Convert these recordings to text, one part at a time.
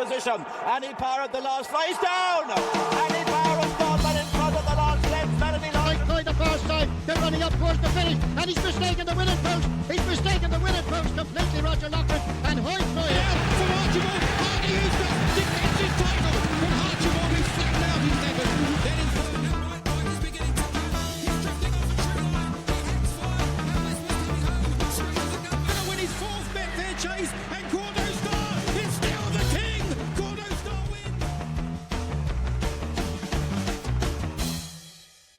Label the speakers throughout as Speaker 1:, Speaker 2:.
Speaker 1: position. Annie Power at the last race down. Annie Power has gone, but in front of the last length. Melanie Lloyd
Speaker 2: By the first time, they're running up towards the finish, and he's mistaken the winning post. He's mistaken the winning post completely, Roger Lockwood, and Hoyt
Speaker 3: From Archibald, Hardy Eustace defends his title. From Archibald, who's flattened out his Devon. Then in front of him, right by, he's beginning to come. He's drifting off the true line. He hangs fire. Alice was coming home. Springs a gun. Gonna win his fourth Betfair Chase, and Cordo Star is still the king. Cordo Star wins.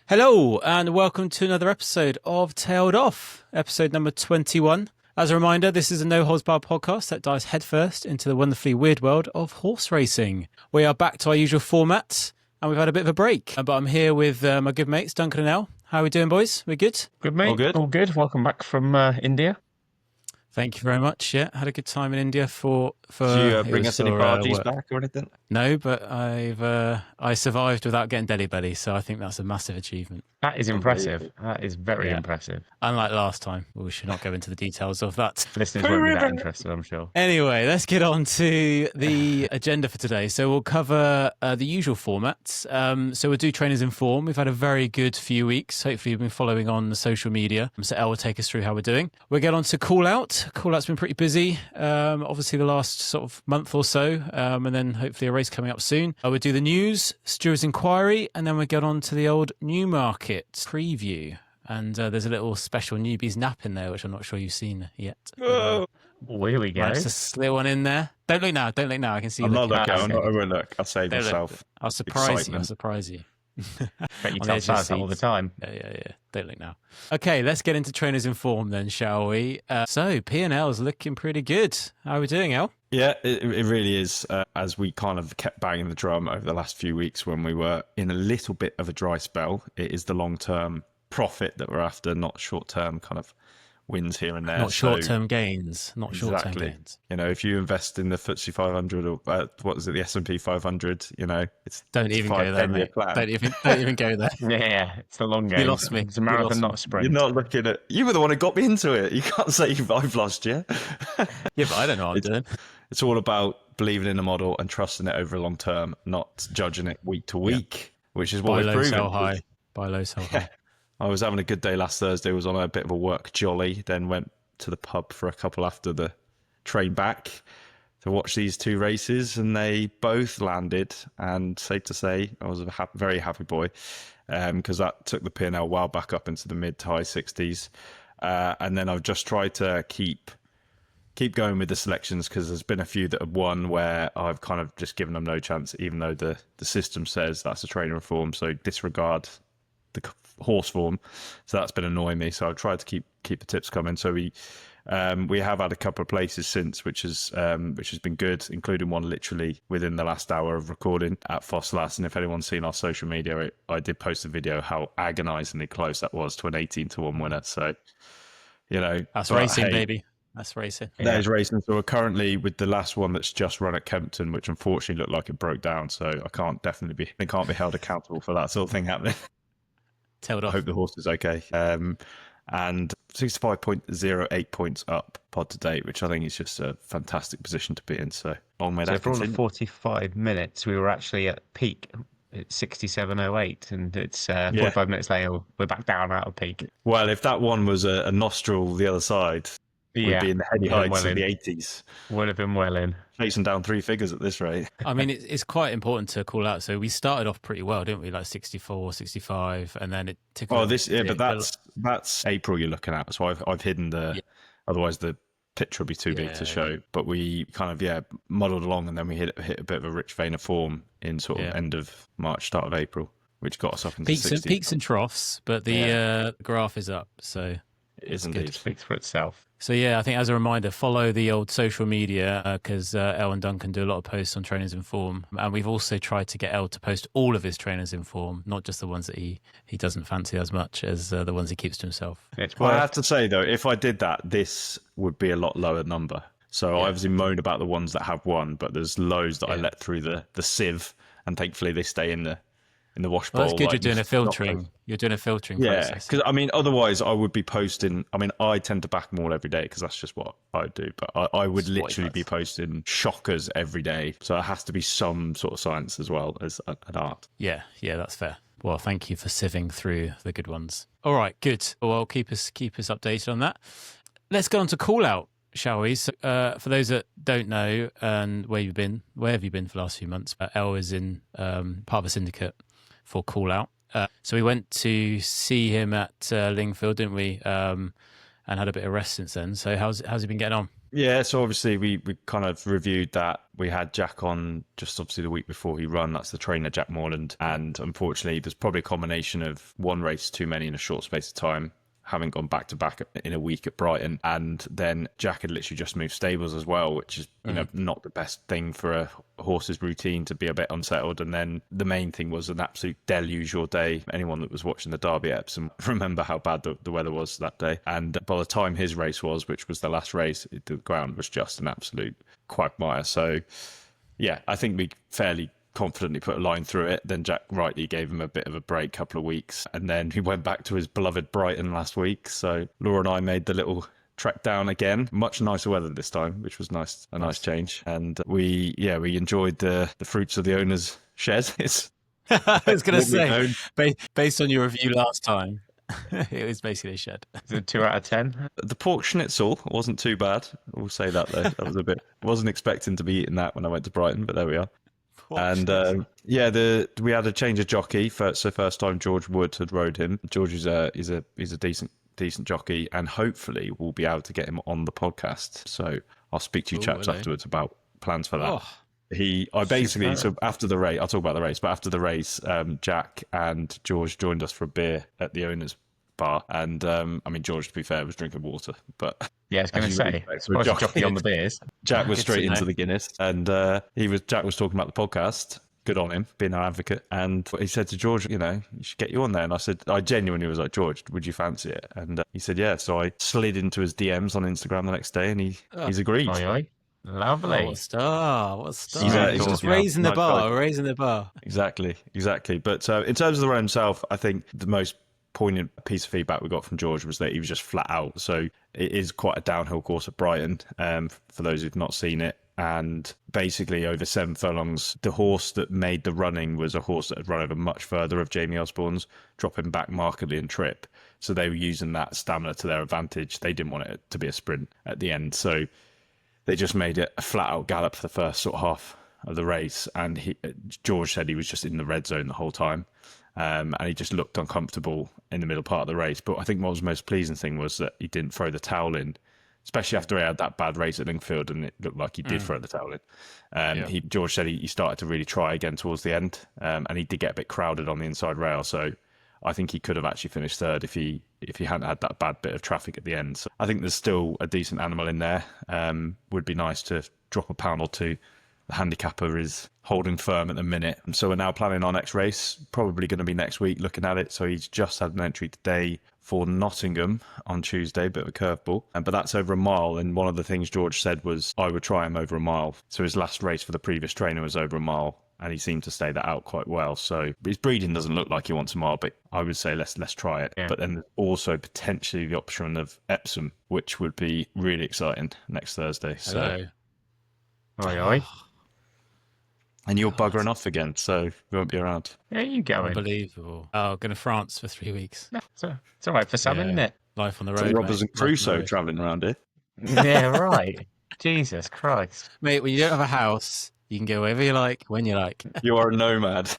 Speaker 4: Hello and welcome to another episode of Tailed Off, episode number 21. As a reminder, this is a no-holds-barred podcast that dives headfirst into the wonderfully weird world of horse racing. We are back to our usual format and we've had a bit of a break, but I'm here with my good mates Duncan and Elle. How are we doing, boys? We good?
Speaker 5: Good, mate.
Speaker 4: All good?
Speaker 5: All good. Welcome back from India.
Speaker 4: Thank you very much. Yeah, had a good time in India for
Speaker 6: Did you bring us any parties
Speaker 4: work.
Speaker 6: back or anything?
Speaker 4: No, but I survived without getting deli belly, so I think that's a massive achievement.
Speaker 5: That is impressive. That is very impressive.
Speaker 4: Unlike last time, we should not go into the details of that.
Speaker 5: Listeners won't be that interested, I'm sure.
Speaker 4: Anyway, let's get on to the agenda for today. So we'll cover the usual formats. So we'll do Trainers in Form. We've had a very good few weeks. Hopefully you've been following on the social media. So Elle will take us through how we're doing. We'll get on to Call Out. Call Out's been pretty busy, obviously the last sort of month or so, and then hopefully a race coming up soon. We'll do the news, Stewards Enquiry, and then we'll get on to the old Newmarket preview. And there's a little special newbies nap in there, which I'm not sure you've seen yet.
Speaker 5: Oh, here we go.
Speaker 4: Nice to slip one in there. Don't look now. Don't look now. I can see you.
Speaker 6: I'm not
Speaker 4: looking.
Speaker 6: looking. I won't look. I'll save myself.
Speaker 4: I'll surprise you. I'll
Speaker 6: Excitement.
Speaker 4: surprise you.
Speaker 5: Bet you
Speaker 4: On the
Speaker 5: tell
Speaker 4: edge of
Speaker 5: Saz that all the time.
Speaker 4: Yeah. Don't look now. Okay, let's get into Trainers in Form then, shall we? So P&L's looking pretty good. How are we doing, Elle?
Speaker 6: Yeah, it really is. As we kind of kept banging the drum over the last few weeks when we were in a little bit of a dry spell, it is the long-term profit that we're after, not short-term kind of wins here and there.
Speaker 4: Not short-term gains. Not short-term
Speaker 6: Exactly.
Speaker 4: gains.
Speaker 6: You know, if you invest in the FTSE 500 or what is it, the S&P 500, you know, it's
Speaker 4: Don't even go there,
Speaker 6: 5-10 year
Speaker 4: mate.
Speaker 6: plan.
Speaker 4: Don't even go there.
Speaker 5: Yeah, it's the long game.
Speaker 4: You lost me.
Speaker 5: It's a
Speaker 4: You lost
Speaker 5: marathon,
Speaker 4: me.
Speaker 5: not a sprint.
Speaker 6: You're not looking at. You were the one who got me into it. You can't say I've lost you.
Speaker 4: Yeah, but I don't know what I'm doing.
Speaker 6: It's all about believing in a model and trusting it over a long term, not judging it week to week, which is what
Speaker 4: Buy
Speaker 6: we've
Speaker 4: low,
Speaker 6: proven.
Speaker 4: sell high. Buy low, sell high.
Speaker 6: I was having a good day last Thursday, was on a bit of a work jolly, then went to the pub for a couple after the train back to watch these two races, and they both landed. And safe to say, I was a very happy boy because that took the P&L well back up into the mid to high 60s. And then I've just tried to keep going with the selections because there's been a few that have won where I've kind of just given them no chance, even though the system says that's a trainer in form, so disregard the horse form. So that's been annoying me. So I've tried to keep the tips coming. So we have had a couple of places since, which has been good, including one literally within the last hour of recording at Fosslas. And if anyone's seen our social media, I did post a video how agonisingly close that was to an 18-1 winner. So, you know,
Speaker 4: That's
Speaker 6: but
Speaker 4: racing,
Speaker 6: hey,
Speaker 4: baby. That's racing.
Speaker 6: that is racing. So we're currently with the last one that's just run at Kempton, which unfortunately looked like it broke down. So I can't be held accountable for that sort of thing happening.
Speaker 4: Tailed
Speaker 6: I
Speaker 4: off.
Speaker 6: hope the horse is okay. And 65.08 points up pod to date, which I think is just a fantastic position to be in. So long may
Speaker 5: So
Speaker 6: that
Speaker 5: for all the
Speaker 6: continue.
Speaker 5: 45 minutes, we were actually at peak at 67.08, and it's 45 minutes later, we're back down out of peak.
Speaker 6: Well, if that one was a nostril the other side, we'd be in the heady
Speaker 5: Well
Speaker 6: heights of
Speaker 5: in.
Speaker 6: the 80s.
Speaker 5: Would have been well in.
Speaker 6: Chasing down three figures at this rate.
Speaker 4: I mean, it's quite important to call out. So we started off pretty well, didn't we? Like 64, 65, and then it took.
Speaker 6: Oh, but that's April you're looking at. So I've hidden otherwise the picture would be too big to show. But we kind of muddled along, and then we hit a bit of a rich vein of form in sort of end of March, start of April, which got us up into
Speaker 4: peaks and troughs, but the graph is up. So
Speaker 6: It is
Speaker 4: good.
Speaker 6: indeed.
Speaker 5: Speaks for itself.
Speaker 4: So yeah, I think as a reminder, follow the old social media because Elle and Duncan do a lot of posts on Trainers in Form, and we've also tried to get Elle to post all of his Trainers in Form, not just the ones that he doesn't fancy as much as the ones he keeps to himself.
Speaker 6: Well, I have to say though, if I did that, this would be a lot lower number. So I obviously moaned about the ones that have won, but there's loads that I let through the sieve, and thankfully they stay in the in the wash
Speaker 4: Well,
Speaker 6: bowl.
Speaker 4: that's good.
Speaker 6: like,
Speaker 4: You're doing a
Speaker 6: not
Speaker 4: filtering.
Speaker 6: posting.
Speaker 4: You're doing a filtering
Speaker 6: Yeah,
Speaker 4: process.
Speaker 6: because I mean, otherwise I would be posting. I mean, I tend to back them all every day because that's just what I do. But I would
Speaker 4: That's what he
Speaker 6: literally be
Speaker 4: does.
Speaker 6: posting shockers every day. So it has to be some sort of science as well as an art.
Speaker 4: Yeah, that's fair. Well, thank you for sieving through the good ones. All right, good. Well, keep us updated on that. Let's go on to call out, shall we? So, for those that don't know, and where have you been for the last few months? Elle is in part of a syndicate for call out. So we went to see him at Lingfield, didn't we? And had a bit of rest since then. So how's he been getting on?
Speaker 6: Yeah, so obviously we kind of reviewed that. We had Jack on just obviously the week before he run. That's the trainer, Jack Morland. And unfortunately, there's probably a combination of one race too many in a short space of time, having gone back to back in a week at Brighton. And then Jack had literally just moved stables as well, which is, you know, not the best thing for a horse's routine to be a bit unsettled. And then the main thing was an absolute deluge all day. Anyone that was watching the Derby at Epsom remember how bad the weather was that day. And by the time his race was, which was the last race, the ground was just an absolute quagmire. So yeah, I think we fairly confidently put a line through it. Then Jack rightly gave him a bit of a break, couple of weeks, and then he went back to his beloved Brighton last week. So Laura and I made the little trek down again. Much nicer weather this time, which was nice, a nice change. And we enjoyed the fruits of the owner's shed.
Speaker 4: I was going to say,
Speaker 6: own.
Speaker 4: based on your review last time, it was basically a shed.
Speaker 5: Is it 2 out of 10?
Speaker 6: The pork schnitzel wasn't too bad. We'll say that though. That was a bit. Wasn't expecting to be eating that when I went to Brighton, but there we are. And we had a change of jockey. So first time George Wood had rode him. George is a decent jockey, and hopefully we'll be able to get him on the podcast. So I'll speak to you chaps afterwards about plans for that. So after the race, I'll talk about the race. But after the race, Jack and George joined us for a beer at the owner's bar, and I mean, George, to be fair, was drinking water, but
Speaker 5: Yeah, I was going to say, suppose jockey on the beers.
Speaker 6: Jack was straight into the Guinness, and Jack was talking about the podcast. Good on him, being our advocate. And he said to George, you know, you should get you on there. And I said, I genuinely was like, George, would you fancy it? And he said, yeah. So I slid into his DMs on Instagram the next day, and he's agreed.
Speaker 5: Aye, aye. Lovely.
Speaker 4: What a star.
Speaker 6: He's
Speaker 4: Just raising the bar.
Speaker 6: Exactly. But in terms of the run himself, I think the most poignant piece of feedback we got from George was that he was just flat out. So it is quite a downhill course at Brighton, for those who've not seen it. And basically over 7 furlongs, the horse that made the running was a horse that had run over much further of Jamie Osborne's, dropping back markedly in trip. So they were using that stamina to their advantage. They didn't want it to be a sprint at the end. So they just made it a flat out gallop for the first sort of half of the race. And George said he was just in the red zone the whole time. And he just looked uncomfortable in the middle part of the race. But I think what was the most pleasing thing was that he didn't throw the towel in, especially after he had that bad race at Lingfield, and it looked like he did throw the towel in. George said he started to really try again towards the end, and he did get a bit crowded on the inside rail. So I think he could have actually finished third if he hadn't had that bad bit of traffic at the end. So I think there's still a decent animal in there. Would be nice to drop a pound or two. The handicapper is holding firm at the minute. And so we're now planning our next race, probably going to be next week, looking at it. So he's just had an entry today for Nottingham on Tuesday, bit of a curveball. But that's over a mile. And one of the things George said was, I would try him over a mile. So his last race for the previous trainer was over a mile, and he seemed to stay that out quite well. So his breeding doesn't look like he wants a mile, but I would say let's try it. Yeah. But then also potentially the option of Epsom, which would be really exciting next Thursday. So,
Speaker 5: Aye.
Speaker 6: And you're buggering off again, so we won't be around.
Speaker 5: Yeah, you going?
Speaker 4: Unbelievable. Oh, going to France for 3 weeks.
Speaker 5: No, it's all right for some, isn't it?
Speaker 4: Life on the road.
Speaker 6: So Robinson Crusoe travelling around here.
Speaker 5: Yeah, right. Jesus Christ.
Speaker 4: Mate, when you don't have a house, you can go wherever you like, when you like.
Speaker 6: You are a nomad.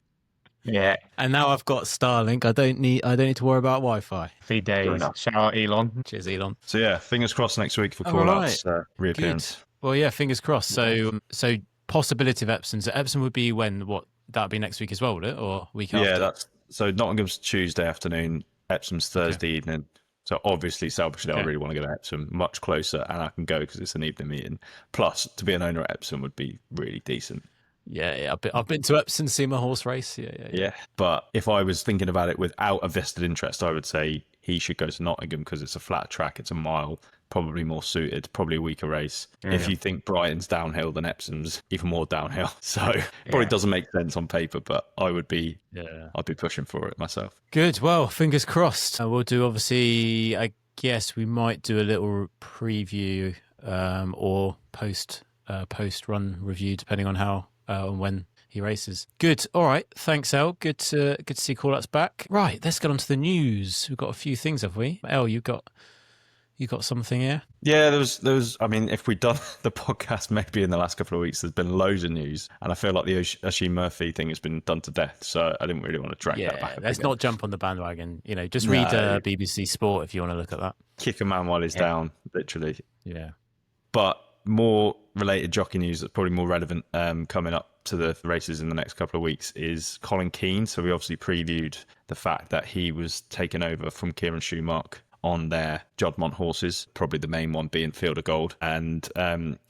Speaker 5: Yeah.
Speaker 4: And now I've got Starlink. I don't need to worry about Wi-Fi.
Speaker 5: 3 days. Shout out Elon.
Speaker 4: Cheers, Elon.
Speaker 6: So yeah, fingers crossed next week for call-outs, reappearance.
Speaker 4: Good. Well, yeah, fingers crossed. So possibility of Epsom. So Epsom would be when? What? That'd be next week as well, would it? Or week after?
Speaker 6: Yeah, so Nottingham's Tuesday afternoon, Epsom's Thursday evening. So obviously, selfishly, I really want to go to Epsom, much closer, and I can go because it's an evening meeting. Plus, to be an owner at Epsom would be really decent.
Speaker 4: Yeah, I've been to Epsom, seen my horse race. Yeah.
Speaker 6: But if I was thinking about it without a vested interest, I would say he should go to Nottingham because it's a flat track, it's a mile. probably more suited, probably a weaker race. If you think Brighton's downhill, then Epsom's even more downhill. So probably doesn't make sense on paper, but I'd be pushing for it myself.
Speaker 4: Good. Well, fingers crossed. We'll do, obviously, I guess we might do a little preview or post run review, depending on how and when he races. Good. All right. Thanks, El. Good to see call-outs back. Right. Let's get on to the news. We've got a few things, have we? El, you got something here?
Speaker 6: Yeah, there was. I mean, if we'd done the podcast maybe in the last couple of weeks, there's been loads of news, and I feel like the Oisin Murphy thing has been done to death. So I didn't really want to drag that back.
Speaker 4: Let's not jump on the bandwagon. Just read BBC Sport if you want to look at that.
Speaker 6: Kick a man while he's down, literally.
Speaker 4: Yeah.
Speaker 6: But more related jockey news that's probably more relevant coming up to the races in the next couple of weeks is Colin Keane. So we obviously previewed the fact that he was taken over from Kieran Schumacher on their Jodmont horses, probably the main one being Field of Gold. And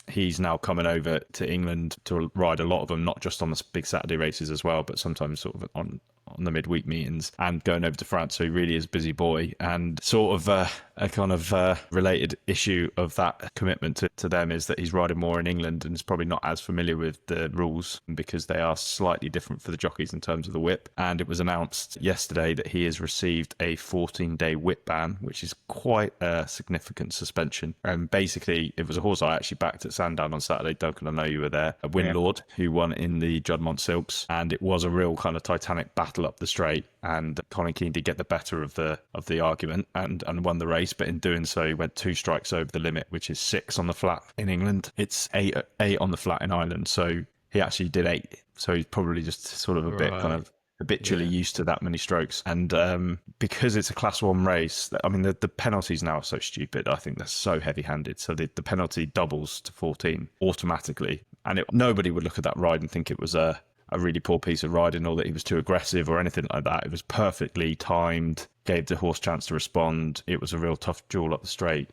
Speaker 6: he's now coming over to England to ride a lot of them, not just on the big Saturday races as well, but sometimes sort of on the midweek meetings, and going over to France. So he really is a busy boy. And sort of a kind of related issue of that commitment to them is that he's riding more in England and is probably not as familiar with the rules because they are slightly different for the jockeys in terms of the whip. And it was announced yesterday that he has received a 14-day whip ban, which is quite a significant suspension. And basically, it was a horse I actually backed at Sandown on Saturday. Duncan, I know you were there. A Winlord, who won in the Judmont Silks. And it was a real kind of titanic battle up the straight. And Colin Keane did get the better of the argument and won the race. But in doing so, he went 2 strikes over the limit, which is 6 on the flat in England. It's 8 on the flat in Ireland. So he actually did 8. So he's probably just sort of a bit kind of habitually used to that many strokes. And because it's a Class 1 race, I mean, the penalties now are so stupid. I think they're so heavy-handed. So the penalty doubles to 14 automatically. And nobody would look at that ride and think it was a really poor piece of riding or that he was too aggressive or anything like that. It was perfectly timed, gave the horse chance to respond. It was a real tough duel up the straight.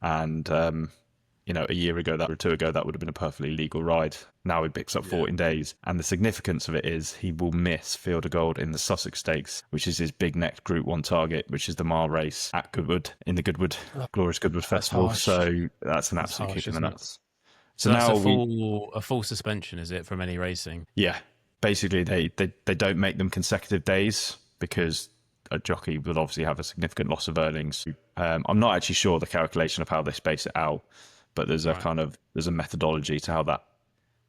Speaker 6: And, a year ago, or 2 ago, that would have been a perfectly legal ride. Now he picks up 14 days. And the significance of it is he will miss Field of Gold in the Sussex Stakes, which is his big next Group 1 target, which is the mile race at Goodwood, in the Glorious Goodwood Festival. So that's an absolute kick in the nuts.
Speaker 4: So that's now a full suspension, is it, from any racing?
Speaker 6: Yeah. Basically, they don't make them consecutive days because a jockey will obviously have a significant loss of earnings. I'm not actually sure the calculation of how they space it out, but there's a methodology to how that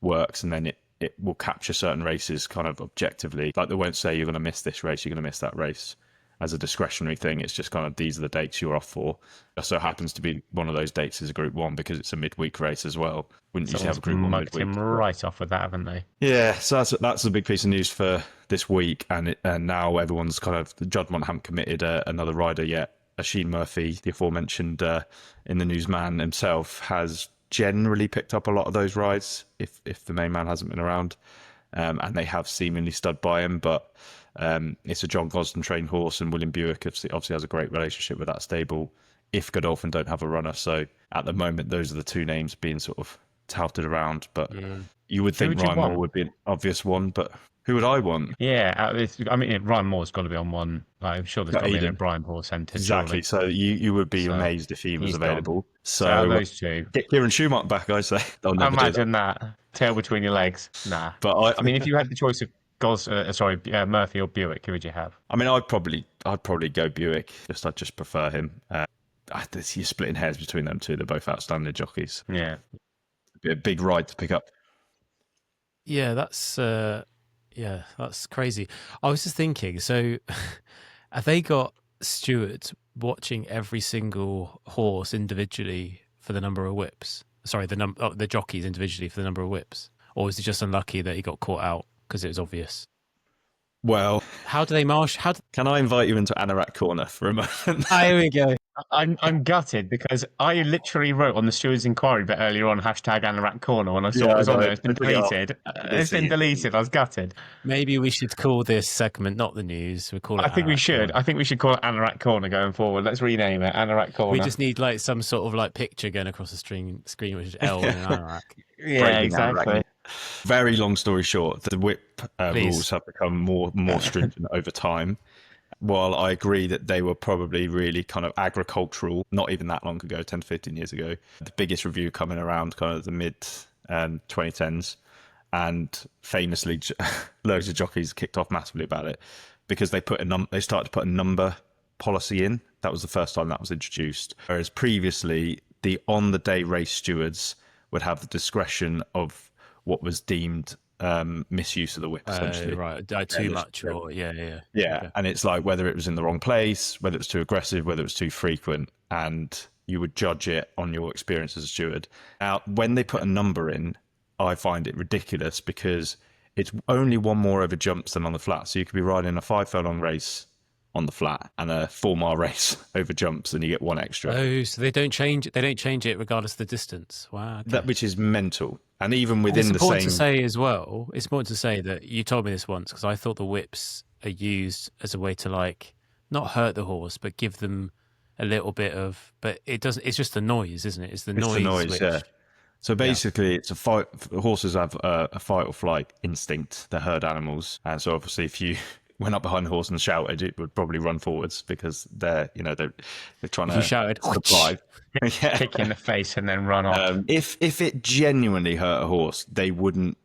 Speaker 6: works, and then it will capture certain races kind of objectively. Like they won't say you're going to miss this race, you're going to miss that race as a discretionary thing. It's just kind of these are the dates you're off for. It so happens to be one of those dates is a Group 1 because it's a midweek race as well. Wouldn't usually have a Group 1 midweek.
Speaker 5: Him right off with that, haven't they?
Speaker 6: Yeah, so that's a big piece of news for this week, and now everyone's kind of, the Judmont haven't committed another rider yet. Oisin Murphy, the aforementioned in the newsman himself, has generally picked up a lot of those rides if the main man hasn't been around, and they have seemingly stood by him, but it's a John Gosden trained horse, and William Buick obviously has a great relationship with that stable if Godolphin don't have a runner. So at the moment, those are the 2 names being sort of touted around, but you would think Ryan Moore would be an obvious one, but who would I want?
Speaker 5: Yeah, Ryan Moore's got to be on one. I'm sure there's got to be a Brian Horse entered.
Speaker 6: Exactly. Surely. So you would be amazed if he was available.
Speaker 5: Gone.
Speaker 6: So
Speaker 5: those 2.
Speaker 6: Get Kieran Schumacher back, I say.
Speaker 5: Imagine that. Tail between your legs. Nah. But I mean, if you had the choice of Murphy or Buick, who would you have?
Speaker 6: I mean, I'd probably go Buick. I just prefer him. You're splitting hairs between them 2. They're both outstanding jockeys.
Speaker 5: Yeah.
Speaker 6: It'd be a big ride to pick up.
Speaker 4: Yeah, that's crazy. I was just thinking, so have they got stewards watching every single horse individually for the number of whips? Sorry, the jockeys individually for the number of whips? Or was he just unlucky that he got caught out because it was obvious?
Speaker 6: Well,
Speaker 4: how do they marshal?
Speaker 6: Can I invite you into Anorak Corner for a moment?
Speaker 4: Here we go.
Speaker 5: I'm gutted because I literally wrote on the Stewards Enquiry bit earlier on #Anorak Corner when I saw it was on there. It's been deleted. It's been deleted. I was gutted.
Speaker 4: Maybe we should call this segment not the news. We call it.
Speaker 5: I think we should. I think we should call it Anorak Corner going forward. Let's rename it Anorak Corner.
Speaker 4: We just need like some sort of like picture going across the screen, which is L and Anorak.
Speaker 5: Yeah, exactly.
Speaker 6: Very long story short, the whip rules have become more stringent over time. While I agree that they were probably really kind of agricultural, not even that long ago, 10 to 15 years ago. The biggest review coming around kind of the mid 2010s. And famously, loads of jockeys kicked off massively about it because they started to put a number policy in. That was the first time that was introduced. Whereas previously, the on-the-day race stewards would have the discretion of what was deemed misuse of the whip, essentially.
Speaker 4: Right, too much, or yeah.
Speaker 6: Okay. And it's like whether it was in the wrong place, whether it was too aggressive, whether it was too frequent, and you would judge it on your experience as a steward. Now, when they put a number in, I find it ridiculous because it's only one more over jumps than on the flat. So you could be riding a 5 furlong race on the flat and a 4 mile race over jumps, and you get one extra.
Speaker 4: Oh, so they don't change it. They don't change it regardless of the distance. Wow, okay.
Speaker 6: That which is mental. And even within
Speaker 4: it's
Speaker 6: the same.
Speaker 4: It's important to say as well. It's important to say that you told me this once because I thought the whips are used as a way to like not hurt the horse, but give them a little bit of. But it doesn't. It's just the noise, isn't it? It's the noise. Which,
Speaker 6: yeah. So basically, it's a fight. Horses have a fight or flight instinct. They're herd animals, and so obviously, if you went up behind the horse and shouted, it would probably run forwards because they're trying to.
Speaker 4: You shouted,
Speaker 6: survive.
Speaker 5: Kick in the face and then run off.
Speaker 6: If it genuinely hurt a horse, they would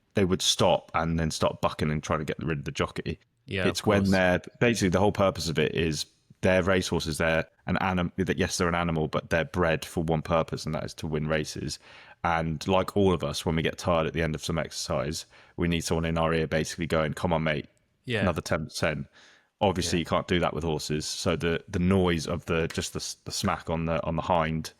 Speaker 6: stop and then start bucking and trying to get rid of the jockey.
Speaker 4: Yeah,
Speaker 6: it's when they're basically the whole purpose of it is they're racehorses. They're an animal. Yes, they're an animal, but they're bred for one purpose, and that is to win races. And like all of us, when we get tired at the end of some exercise, we need someone in our ear basically going, "Come on, mate, another 10%." Obviously, you can't do that with horses. So the noise of the smack on the hind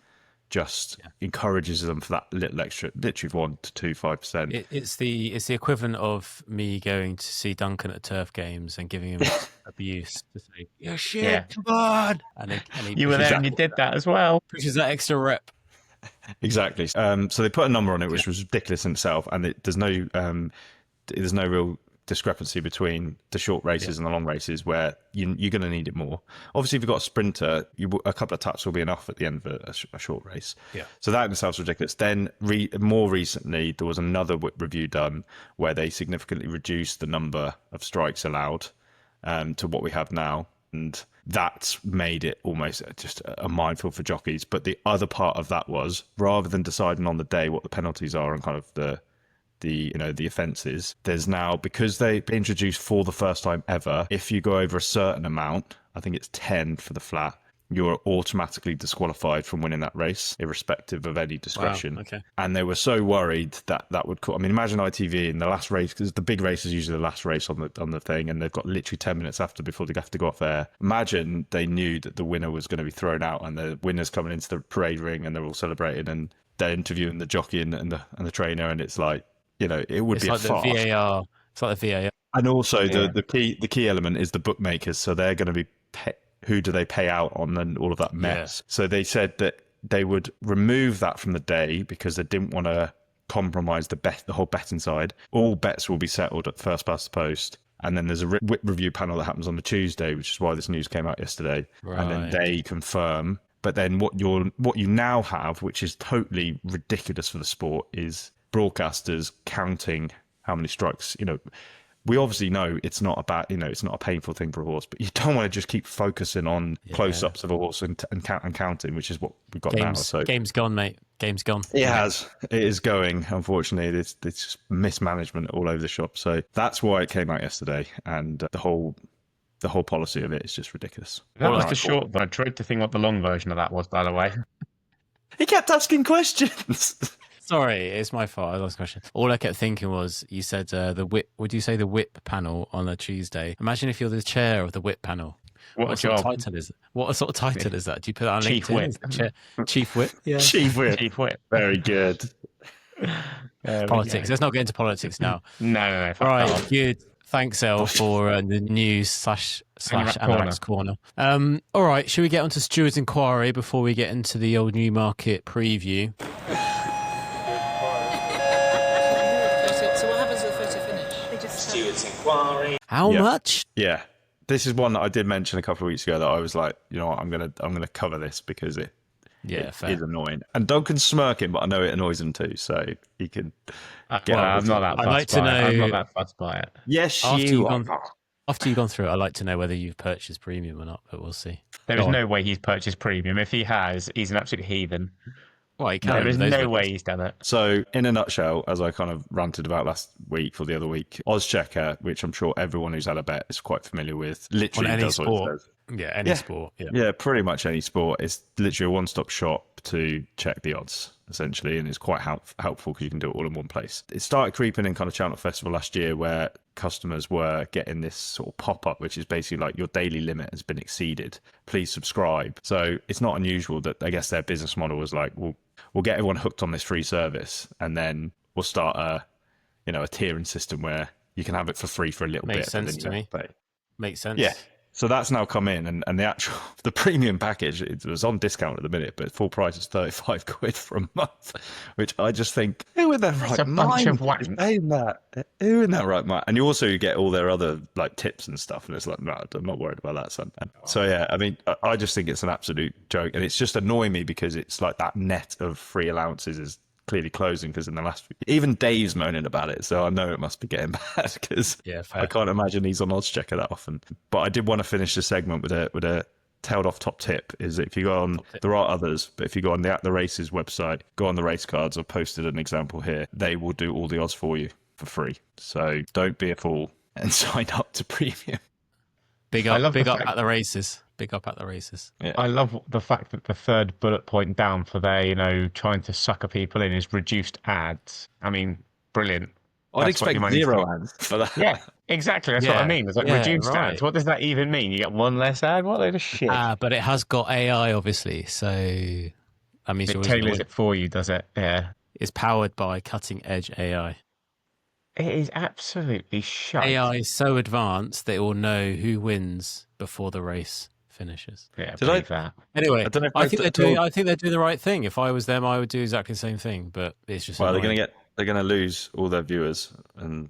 Speaker 6: just encourages them for that little extra, literally 1 to 5%.
Speaker 4: It's the equivalent of me going to see Duncan at turf games and giving him abuse to say, "Yeah, shit, come on!" And he
Speaker 5: You were there and you did that as well.
Speaker 4: Pushes that extra rep.
Speaker 6: Exactly. So they put a number on it, which was ridiculous in itself, and there's no real discrepancy between the short races and the long races where you're going to need it more. Obviously, if you've got a sprinter, a couple of taps will be enough at the end of a short race. Yeah. So that in itself is ridiculous. Then more recently, there was another whip review done where they significantly reduced the number of strikes allowed to what we have now. And that's made it almost just a minefield for jockeys. But the other part of that was, rather than deciding on the day what the penalties are and kind of the offences, there's now, because they introduced for the first time ever, if you go over a certain amount, I think it's 10 for the flat, you're automatically disqualified from winning that race, irrespective of any discretion.
Speaker 4: Wow, okay.
Speaker 6: And they were so worried that would. I mean, imagine ITV in the last race, because the big race is usually the last race on the thing, and they've got literally 10 minutes after before they have to go off air. Imagine they knew that the winner was going to be thrown out, and the winner's coming into the parade ring, and they're all celebrating, and they're interviewing the jockey and the trainer, and it's like, it would be
Speaker 4: like
Speaker 6: a farce.
Speaker 4: The VAR. It's like the VAR.
Speaker 6: And also the key element is the bookmakers, so they're going to be who do they pay out on and all of that mess. So they said that they would remove that from the day because they didn't want to compromise the whole betting side. All bets will be settled at first past the post. And then there's a whip review panel that happens on the Tuesday, which is why this news came out yesterday. Right. And then they confirm. But then what you now have, which is totally ridiculous for the sport, is broadcasters counting how many strikes. We obviously know it's not it's not a painful thing for a horse, but you don't want to just keep focusing on close-ups of a horse and counting, which is what we've got now. So
Speaker 4: game's gone, mate. Game's gone.
Speaker 6: It is going. Unfortunately, it's just mismanagement all over the shop. So that's why it came out yesterday, and the whole policy of it is just ridiculous.
Speaker 5: That was the short one. I tried to think what the long version of that was, by the way.
Speaker 6: He kept asking questions.
Speaker 4: Sorry, it's my fault. I lost the question. All I kept thinking was, you said the whip. Would you say the whip panel on a Tuesday? Imagine if you're the chair of the whip panel. What sort of title is it? What sort of title is that? Do you put that on
Speaker 5: Chief
Speaker 4: LinkedIn?
Speaker 5: Whip.
Speaker 4: Chief Whip. Yeah.
Speaker 6: Chief Whip.
Speaker 5: Chief Whip.
Speaker 6: Very good.
Speaker 4: Politics. Let's not get into politics now.
Speaker 5: No.
Speaker 4: Right. Good. Thanks, El, for the news / Anorak Corner. All right. Should we get onto Stewards Enquiry before we get into the old Newmarket preview?
Speaker 7: Stewards Enquiry.
Speaker 4: How much?
Speaker 6: Yeah, this is one that I did mention a couple of weeks ago that I was like, what, I'm gonna cover this because it is annoying. And Duncan's smirking, but I know it annoys him too, so he can.
Speaker 5: I'm not that fussed by it. I'm not that fussed by it.
Speaker 6: Yes, you are.
Speaker 4: After you've gone through it, I'd like to know whether you've purchased premium or not, but we'll see.
Speaker 5: There is no way he's purchased premium. If he has, he's an absolute heathen.
Speaker 4: Well, he can.
Speaker 5: There is no way he's done it.
Speaker 6: So, in a nutshell, as I kind of ranted about last week or the other week, Oddschecker, which I'm sure everyone who's had a bet is quite familiar with, literally
Speaker 4: On any
Speaker 6: does what
Speaker 4: sport.
Speaker 6: it says.
Speaker 4: Yeah, any sport. Yeah.
Speaker 6: Yeah, pretty much any sport. It's literally a one-stop shop to check the odds, essentially, and it's quite helpful because you can do it all in one place. It started creeping in kind of Cheltenham Festival last year where customers were getting this sort of pop-up, which is basically like your daily limit has been exceeded. Please subscribe. So it's not unusual that I guess their business model was like, we'll get everyone hooked on this free service and then we'll start a tiering system where you can have it for free for a little bit.
Speaker 4: Makes sense to me.
Speaker 6: Pay.
Speaker 4: Makes sense.
Speaker 6: Yeah. So that's now come in, and the premium package, it was on discount at the minute, but full price is 35 quid for a month, which I just think, who in their right mind is paying that? Who in their right mind? And you also get all their other like tips and stuff, and it's like, no, I'm not worried about that, son. So yeah, I mean, I just think it's an absolute joke, and it's just annoying me because it's like that net of free allowances is clearly closing because in the last even Dave's moaning about it, so I know it must be getting bad because I can't imagine he's on Oddschecker that often. But I did want to finish the segment with a tailed off top tip. Is if you go on, there are others, but if you go on the At the Races website, go on the race cards, I've posted an example here, they will do all the odds for you for free, so don't be a fool and sign up to premium.
Speaker 4: Big up at the races. Big up at the races.
Speaker 5: Yeah. I love the fact that the third bullet point down for their, trying to sucker people in is reduced ads. I mean, brilliant.
Speaker 6: I'd expect 0 ads for that.
Speaker 5: Yeah, exactly. That's what I mean. It's like reduced ads. What does that even mean? You get one less ad? What a load of shit.
Speaker 4: But it has got AI, obviously. So, I mean,
Speaker 5: it tailors it for you, does it? Yeah.
Speaker 4: It's powered by cutting edge AI.
Speaker 5: It is absolutely shite.
Speaker 4: AI is so advanced that it will know who wins before the race finishes.
Speaker 5: Yeah, that.
Speaker 4: Anyway, I think they're doing the right thing. If I was them, I would do exactly the same thing. But it's just
Speaker 6: they're going to lose all their viewers, and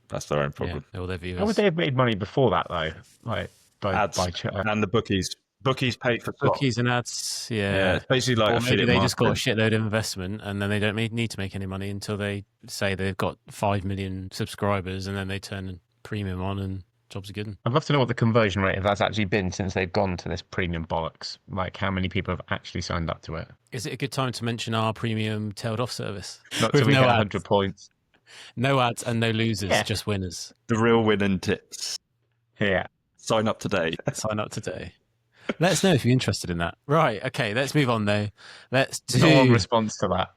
Speaker 6: that's their own problem.
Speaker 4: Yeah, all their viewers.
Speaker 5: How would they have made money before that though? Like
Speaker 6: ads and the bookies. Bookies pay for
Speaker 4: bookies and ads. Yeah,
Speaker 6: it's basically like
Speaker 4: or maybe they just got a shitload of investment and then they don't need to make any money until they say they've got 5 million subscribers, and then they turn premium on and jobs are good.
Speaker 5: I'd love to know what the conversion rate of that's actually been since they've gone to this premium bollocks. Like how many people have actually signed up to it?
Speaker 4: Is it a good time to mention our premium tailed off service?
Speaker 5: Not till we get 100 points.
Speaker 4: No ads and no losers, just winners.
Speaker 6: The real winning tips.
Speaker 5: Yeah.
Speaker 6: Sign up today.
Speaker 4: Sign up today. Let us know if you're interested in that. Right, okay, let's move on though. Let's do...
Speaker 5: No response to that.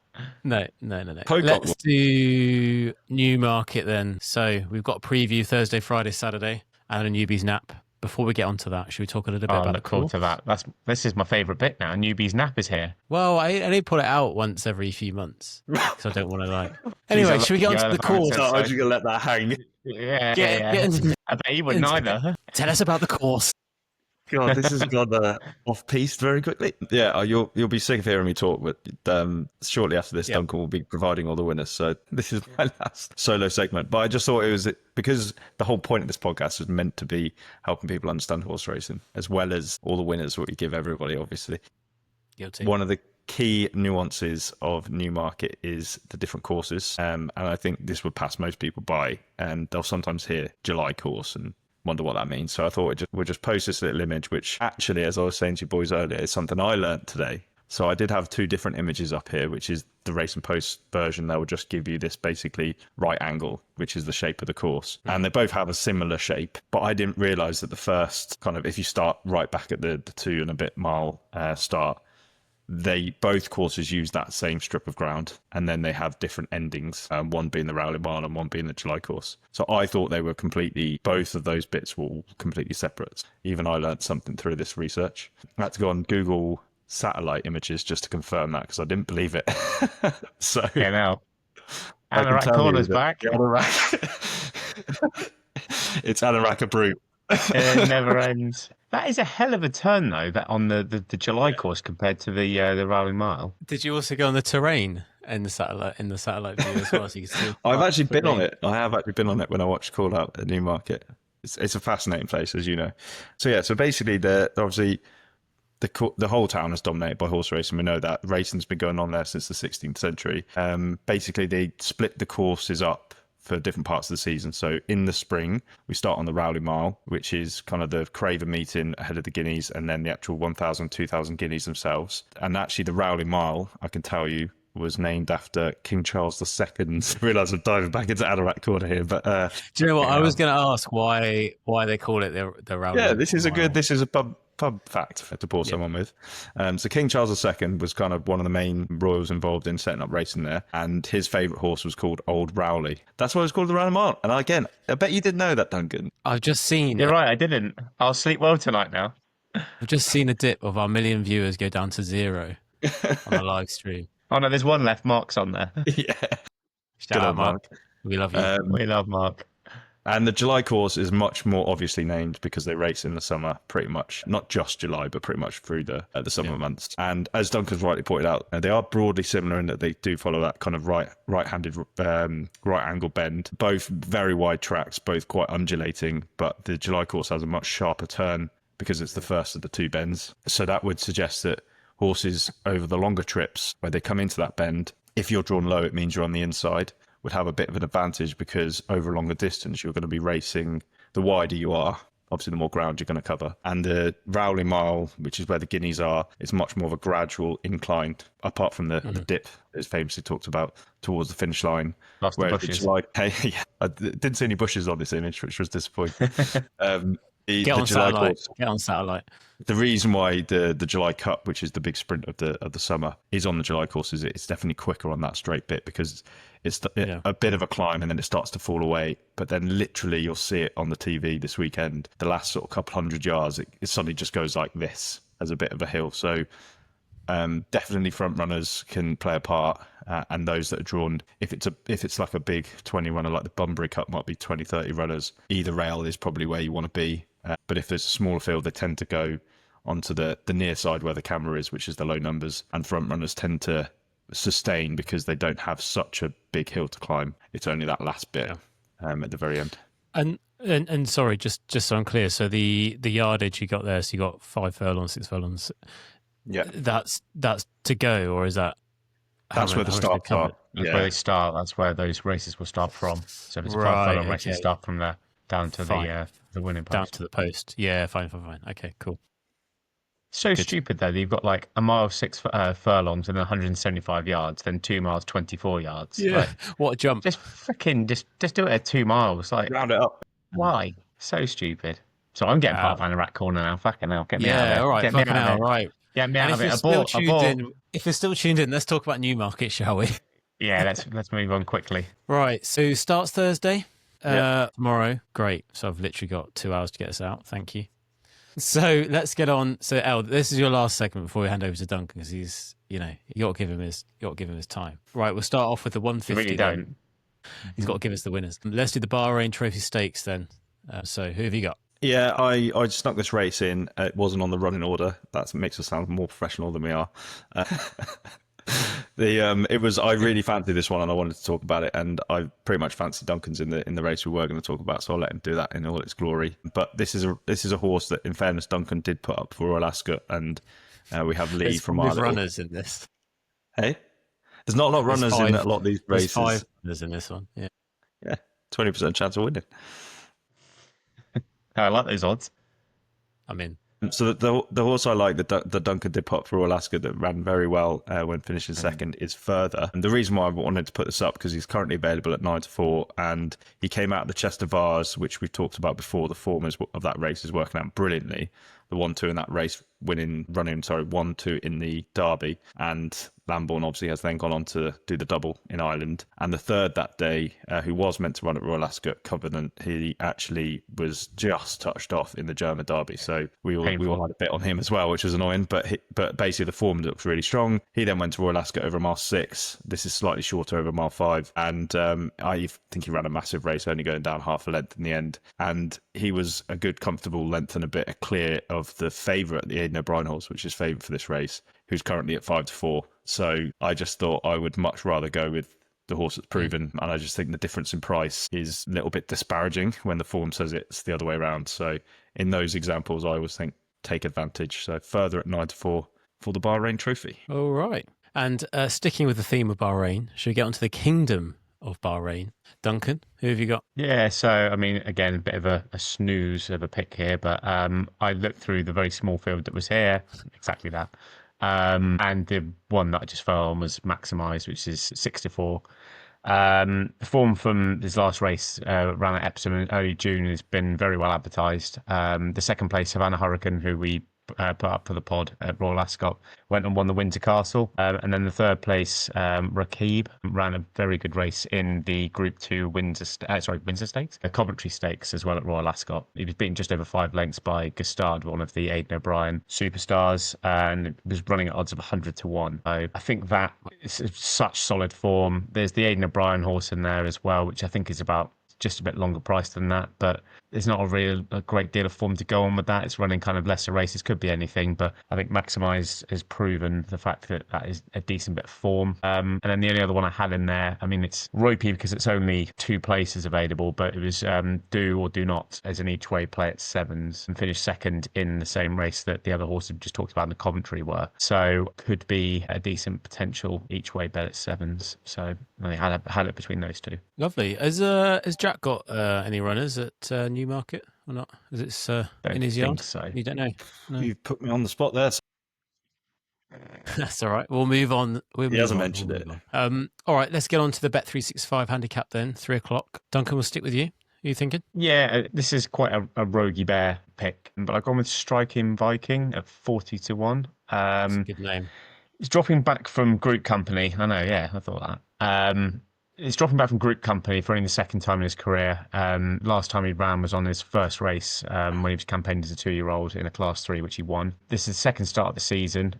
Speaker 4: No. Let's do Newmarket then. So we've got a preview Thursday, Friday, Saturday, and a newbies nap. Before we get onto that, should we talk a little bit about the course?
Speaker 5: To that. This is my favourite bit now. Newbies nap is here.
Speaker 4: Well, I only put it out once every few months because I don't want to like... Anyway, should we get onto the course?
Speaker 6: I was just going to let that hang.
Speaker 5: Yeah. I bet you would neither.
Speaker 4: Tell us about the course.
Speaker 6: God, this has gone off piste very quickly. Yeah, you'll be sick of hearing me talk, but shortly after this, Duncan will be providing all the winners. So this is my last solo segment. But I just thought it was because the whole point of this podcast was meant to be helping people understand horse racing, as well as all the winners, what we give everybody, obviously.
Speaker 4: Guilty.
Speaker 6: One of the key nuances of Newmarket is the different courses. And I think this would pass most people by, and they'll sometimes hear July course and wonder what that means. So I thought we'll just post this little image, which actually, as I was saying to you boys earlier, is something I learned today. So I did have 2 different images up here, which is the Race and Post version. That will just give you this basically right angle, which is the shape of the course. And they both have a similar shape, but I didn't realize that the first kind of, if you start right back at the 2 and a bit mile start, both courses use that same strip of ground, and then they have different endings, one being the Rowley Mile and one being the July course. So I thought they were both of those bits were completely separate. Even I learned something through this research. I had to go on Google satellite images just to confirm that, because I didn't believe it. So
Speaker 5: yeah, now Anorak Corner's back.
Speaker 6: It's Anorak Brute.
Speaker 5: It never ends. That is a hell of a turn, though, that on the July course compared to the Rowley Mile.
Speaker 4: Did you also go on the terrain in the satellite view as well? So you can see
Speaker 6: I've actually been on it. I have actually been on it when I watched Call Out at Newmarket. It's a fascinating place, as you know. So yeah, so basically, obviously the whole town is dominated by horse racing. We know that racing's been going on there since the 16th century. Basically, they split the courses up for different parts of the season. So in the spring, we start on the Rowley Mile, which is kind of the Craven meeting ahead of the Guineas, and then the actual 1,000, 2,000 Guineas themselves. And actually, the Rowley Mile, I can tell you, was named after King Charles II. I realise I'm diving back into Anorak Corner here, but
Speaker 4: do you know what? I was going to ask why they call it the Rowley.
Speaker 6: Yeah, this is a pub fact to bore someone with. So King Charles II was kind of one of the main royals involved in setting up racing there, and his favourite horse was called Old Rowley. That's why it's called the Rowley Mile. And again, I bet you didn't know that, Duncan.
Speaker 4: I've just seen.
Speaker 5: You're right, I didn't. I'll sleep well tonight now.
Speaker 4: I've just seen a dip of our million viewers go down to 0 on the live stream.
Speaker 5: Oh no, there's one left. Mark's on there.
Speaker 6: Yeah.
Speaker 4: Shout out, Mark. We love you.
Speaker 5: We love Mark.
Speaker 6: And the July course is much more obviously named because they race in the summer, pretty much. Not just July, but pretty much through the summer months. And as Duncan's rightly pointed out, they are broadly similar in that they do follow that kind of right-handed, right-angle bend. Both very wide tracks, both quite undulating, but the July course has a much sharper turn because it's the first of the two bends. So that would suggest that horses over the longer trips, where they come into that bend, if you're drawn low, it means you're on the inside, would have a bit of an advantage because over a longer distance, you're going to be racing. The wider you are, obviously the more ground you're going to cover. And the Rowley Mile, which is where the Guineas are, is much more of a gradual incline, apart from the dip that is famously talked about towards the finish line.
Speaker 5: Lost the bushes.
Speaker 6: I didn't see any bushes on this image, which was disappointing.
Speaker 4: Get on satellite.
Speaker 6: The reason why the July Cup, which is the big sprint of the summer, is on the July course is it's definitely quicker on that straight bit because it's a bit of a climb and then it starts to fall away. But then literally you'll see it on the TV this weekend. The last sort of couple hundred yards, it suddenly just goes like this as a bit of a hill. So definitely front runners can play a part, and those that are drawn, if it's like a big 20 runner like the Bunbury Cup, might be 20, 30 runners. Either rail is probably where you want to be. But if there's a smaller field, they tend to go onto the near side where the camera is, which is the low numbers, and front runners tend to sustain because they don't have such a big hill to climb. It's only that last bit at the very end.
Speaker 4: And sorry, just so I'm clear, so the yardage you got there, so you got 5 furlongs, 6 furlongs.
Speaker 6: Yeah,
Speaker 4: that's to go, or is that?
Speaker 6: That's where the starts are.
Speaker 5: That's where they start. That's where those races will start from. So if it's a 5 furlong race, start from there down to the winning post.
Speaker 4: Down to the post. Yeah, fine. Okay, cool.
Speaker 5: So good. Stupid though. You've got like a mile 6 furlongs and 175 yards, then 2 miles 24 yards.
Speaker 4: Yeah, like, what a jump!
Speaker 5: Just do it at 2 miles. Like
Speaker 6: round it up.
Speaker 5: Why? So stupid. So I'm getting part of Anorak Corner now. Fucking hell, get me out of it.
Speaker 4: All right, fucking hell, right.
Speaker 5: Get me out of it.
Speaker 4: If you're still tuned in, let's talk about Newmarket, shall we?
Speaker 5: Yeah, let's move on quickly.
Speaker 4: Right. So starts Thursday. Tomorrow. Great. So I've literally got 2 hours to get us out. Thank you. So let's get on. So El, this is your last segment before we hand over to Duncan because he's, you got to give him his time. Right. We'll start off with the 150.
Speaker 5: You really don't.
Speaker 4: He's got to give us the winners. Let's do the Bahrain Trophy Stakes then. So who have you got?
Speaker 6: Yeah, I snuck this race in. It wasn't on the running order. That makes us sound more professional than we are. I really fancied this one and I wanted to talk about it, and I pretty much fancied Duncan's in the race we were going to talk about, so I'll let him do that in all its glory. But this is a horse that, in fairness, Duncan did put up for Royalascottips, and we have Lee from our
Speaker 4: runners in this.
Speaker 6: Hey, there's not a lot of runners in a lot of these races.
Speaker 4: There's 5 runners in this one. Yeah,
Speaker 6: 20% chance of winning.
Speaker 5: I like those odds.
Speaker 4: I'm in.
Speaker 6: So the horse I like that Duncan did put for Alaska that ran very well when finishing second is Further. And the reason why I wanted to put this up because he's currently available at 9-4, and he came out of the Chester Vars, which we've talked about before. The form of that race is working out brilliantly. The 1-2 in that race, running 1-2 in the Derby, and Lambourne obviously has then gone on to do the double in Ireland. And the third that day, who was meant to run at Royal Ascot Covenant, he actually was just touched off in the German Derby. So we all had a bit on him as well, which was annoying. But basically the form looks really strong. He then went to Royal Ascot over mile 6. This is slightly shorter over mile 5. And I think he ran a massive race, only going down half a length in the end. And he was a good, comfortable length and a bit clear of the favourite, the Aidan O'Brien horse, which is favourite for this race, who's currently at 5-4. So I just thought I would much rather go with the horse that's proven. And I just think the difference in price is a little bit disparaging when the form says it's the other way around. So in those examples, I always think take advantage. So Further at 9-4 for the Bahrain Trophy.
Speaker 4: All right. And sticking with the theme of Bahrain, should we get onto the Kingdom of Bahrain. Duncan, who have you got?
Speaker 5: Yeah, so I mean, again, a bit of a snooze of a pick here, but I looked through the very small field that was here, exactly that. And the one that I just fell on was Maximised, which is 6-4. The form from his last race ran at Epsom in early June has been very well advertised. The second place, Havana Hurricane, who we put up for the pod at Royal Ascot, went and won the Winter Castle. And then the third place, Rakib, ran a very good race in the Group 2 Windsor Stakes, Coventry Stakes as well at Royal Ascot. He was beaten just over 5 lengths by Gustard, one of the Aidan O'Brien superstars, and was running at odds of 100-1. So I think that is such solid form. There's the Aidan O'Brien horse in there as well, which I think is about just a bit longer priced than that, but there's not a great deal of form to go on with that. It's running kind of lesser races, could be anything, but I think Maximise has proven the fact that that is a decent bit of form. And then the only other one I had in there, I mean, it's ropey because it's only 2 places available, but it was Do or Do Not as an each way play at 7s and finished second in the same race that the other horses we just talked about in the Coventry were. So could be a decent potential each way bet at 7s. So I had it between those two.
Speaker 4: Lovely. Has Jack got any runners at Newmarket or not? Is it in his yard?
Speaker 5: So.
Speaker 4: You don't know? No.
Speaker 6: You've put me on the spot there.
Speaker 4: That's all right. We'll move on.
Speaker 6: He hasn't mentioned it.
Speaker 4: All right, let's get on to the Bet365 handicap then, 3:00. Duncan, we'll stick with you. Are you thinking?
Speaker 5: Yeah, this is quite a roguey bear pick, but I've gone with Striking Viking at 40-1.
Speaker 4: That's a good name.
Speaker 5: It's dropping back from Group Company. I know, yeah, I thought that. It's dropping back from Group Company for only the second time in his career. Last time he ran was on his first race when he was campaigning as a 2-year-old in a Class 3, which he won. This is the second start of the season.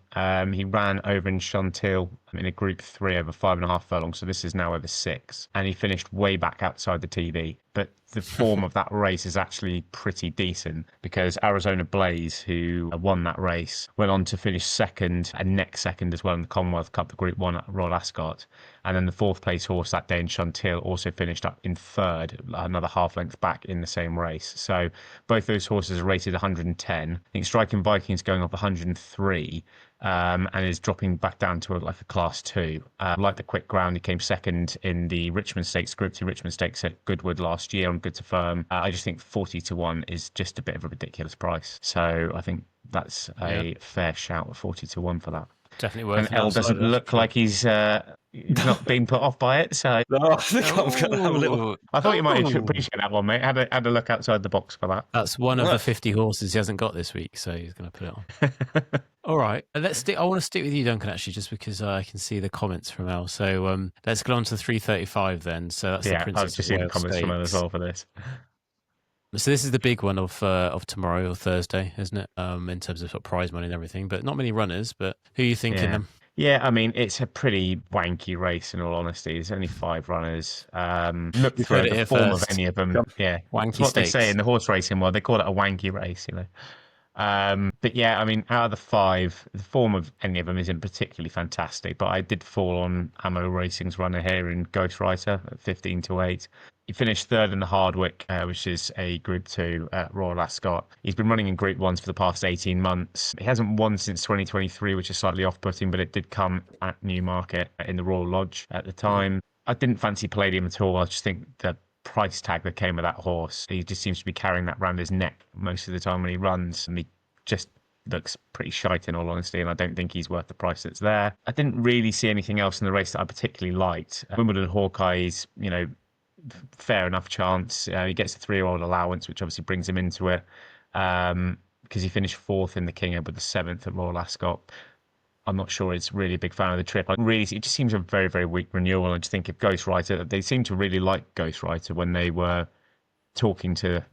Speaker 5: He ran over in Chantilly in a Group 3 over 5.5 furlongs, so this is now over 6. And he finished way back outside the TV. But the form of that race is actually pretty decent because Arizona Blaze, who won that race, went on to finish second and next second as well in the Commonwealth Cup, the Group 1 at Royal Ascot. And then the 4th place horse that day in Chantilly also finished up in 3rd, another half length back in the same race. So both those horses are rated 110. I think Striking Vikings going up 103. And is dropping back down to a Class 2. Like the quick ground, he came second in the Richmond Stakes, Group 2 Richmond Stakes at Goodwood last year on Good to Firm. I just think 40-1 is just a bit of a ridiculous price. So I think that's a fair shout at 40-1 for that.
Speaker 4: Definitely worth it.
Speaker 5: And El doesn't look like he's not being put off by it. So
Speaker 6: No, I think I'm going to have a little.
Speaker 5: I thought you might appreciate that one, mate. Had a look outside the box for that.
Speaker 4: That's one of the 50 horses he hasn't got this week, so he's going to put it on. All right, let's stick. I want to stick with you, Duncan, actually, just because I can see the comments from El. So let's go on to the 3:35 then. So that's the Princess
Speaker 5: I was just seeing the comments from El as well for this.
Speaker 4: So this is the big one of tomorrow or Thursday, isn't it? In terms of, prize money and everything, but not many runners. But who are you thinking?
Speaker 5: Yeah. Yeah, I mean, it's a pretty wanky race in all honesty. There's only 5 runners. Look for the form of any of them. Yeah,
Speaker 4: wanky
Speaker 5: what
Speaker 4: stakes.
Speaker 5: They say in the horse racing world. They call it a wanky race, you know. But yeah, I mean, out of the 5, the form of any of them isn't particularly fantastic. But I did fall on Ammo Racing's runner here in Ghostwriter at 15-8. He finished 3rd in the Hardwick, which is a Group 2 at Royal Ascot. He's been running in Group 1s for the past 18 months. He hasn't won since 2023, which is slightly off-putting, but it did come at Newmarket in the Royal Lodge at the time. I didn't fancy Palladium at all. I just think the price tag that came with that horse, he just seems to be carrying that around his neck most of the time when he runs, and he just looks pretty shite in all honesty, and I don't think he's worth the price that's there. I didn't really see anything else in the race that I particularly liked. Wimbledon Hawkeye's, you know, fair enough chance. He gets a 3-year-old allowance, which obviously brings him into it because he finished 4th in the King Edward the 7th at Royal Ascot. I'm not sure he's really a big fan of the trip. It just seems a very, very weak renewal. I just think if Ghostwriter, they seem to really like Ghostwriter when they were talking to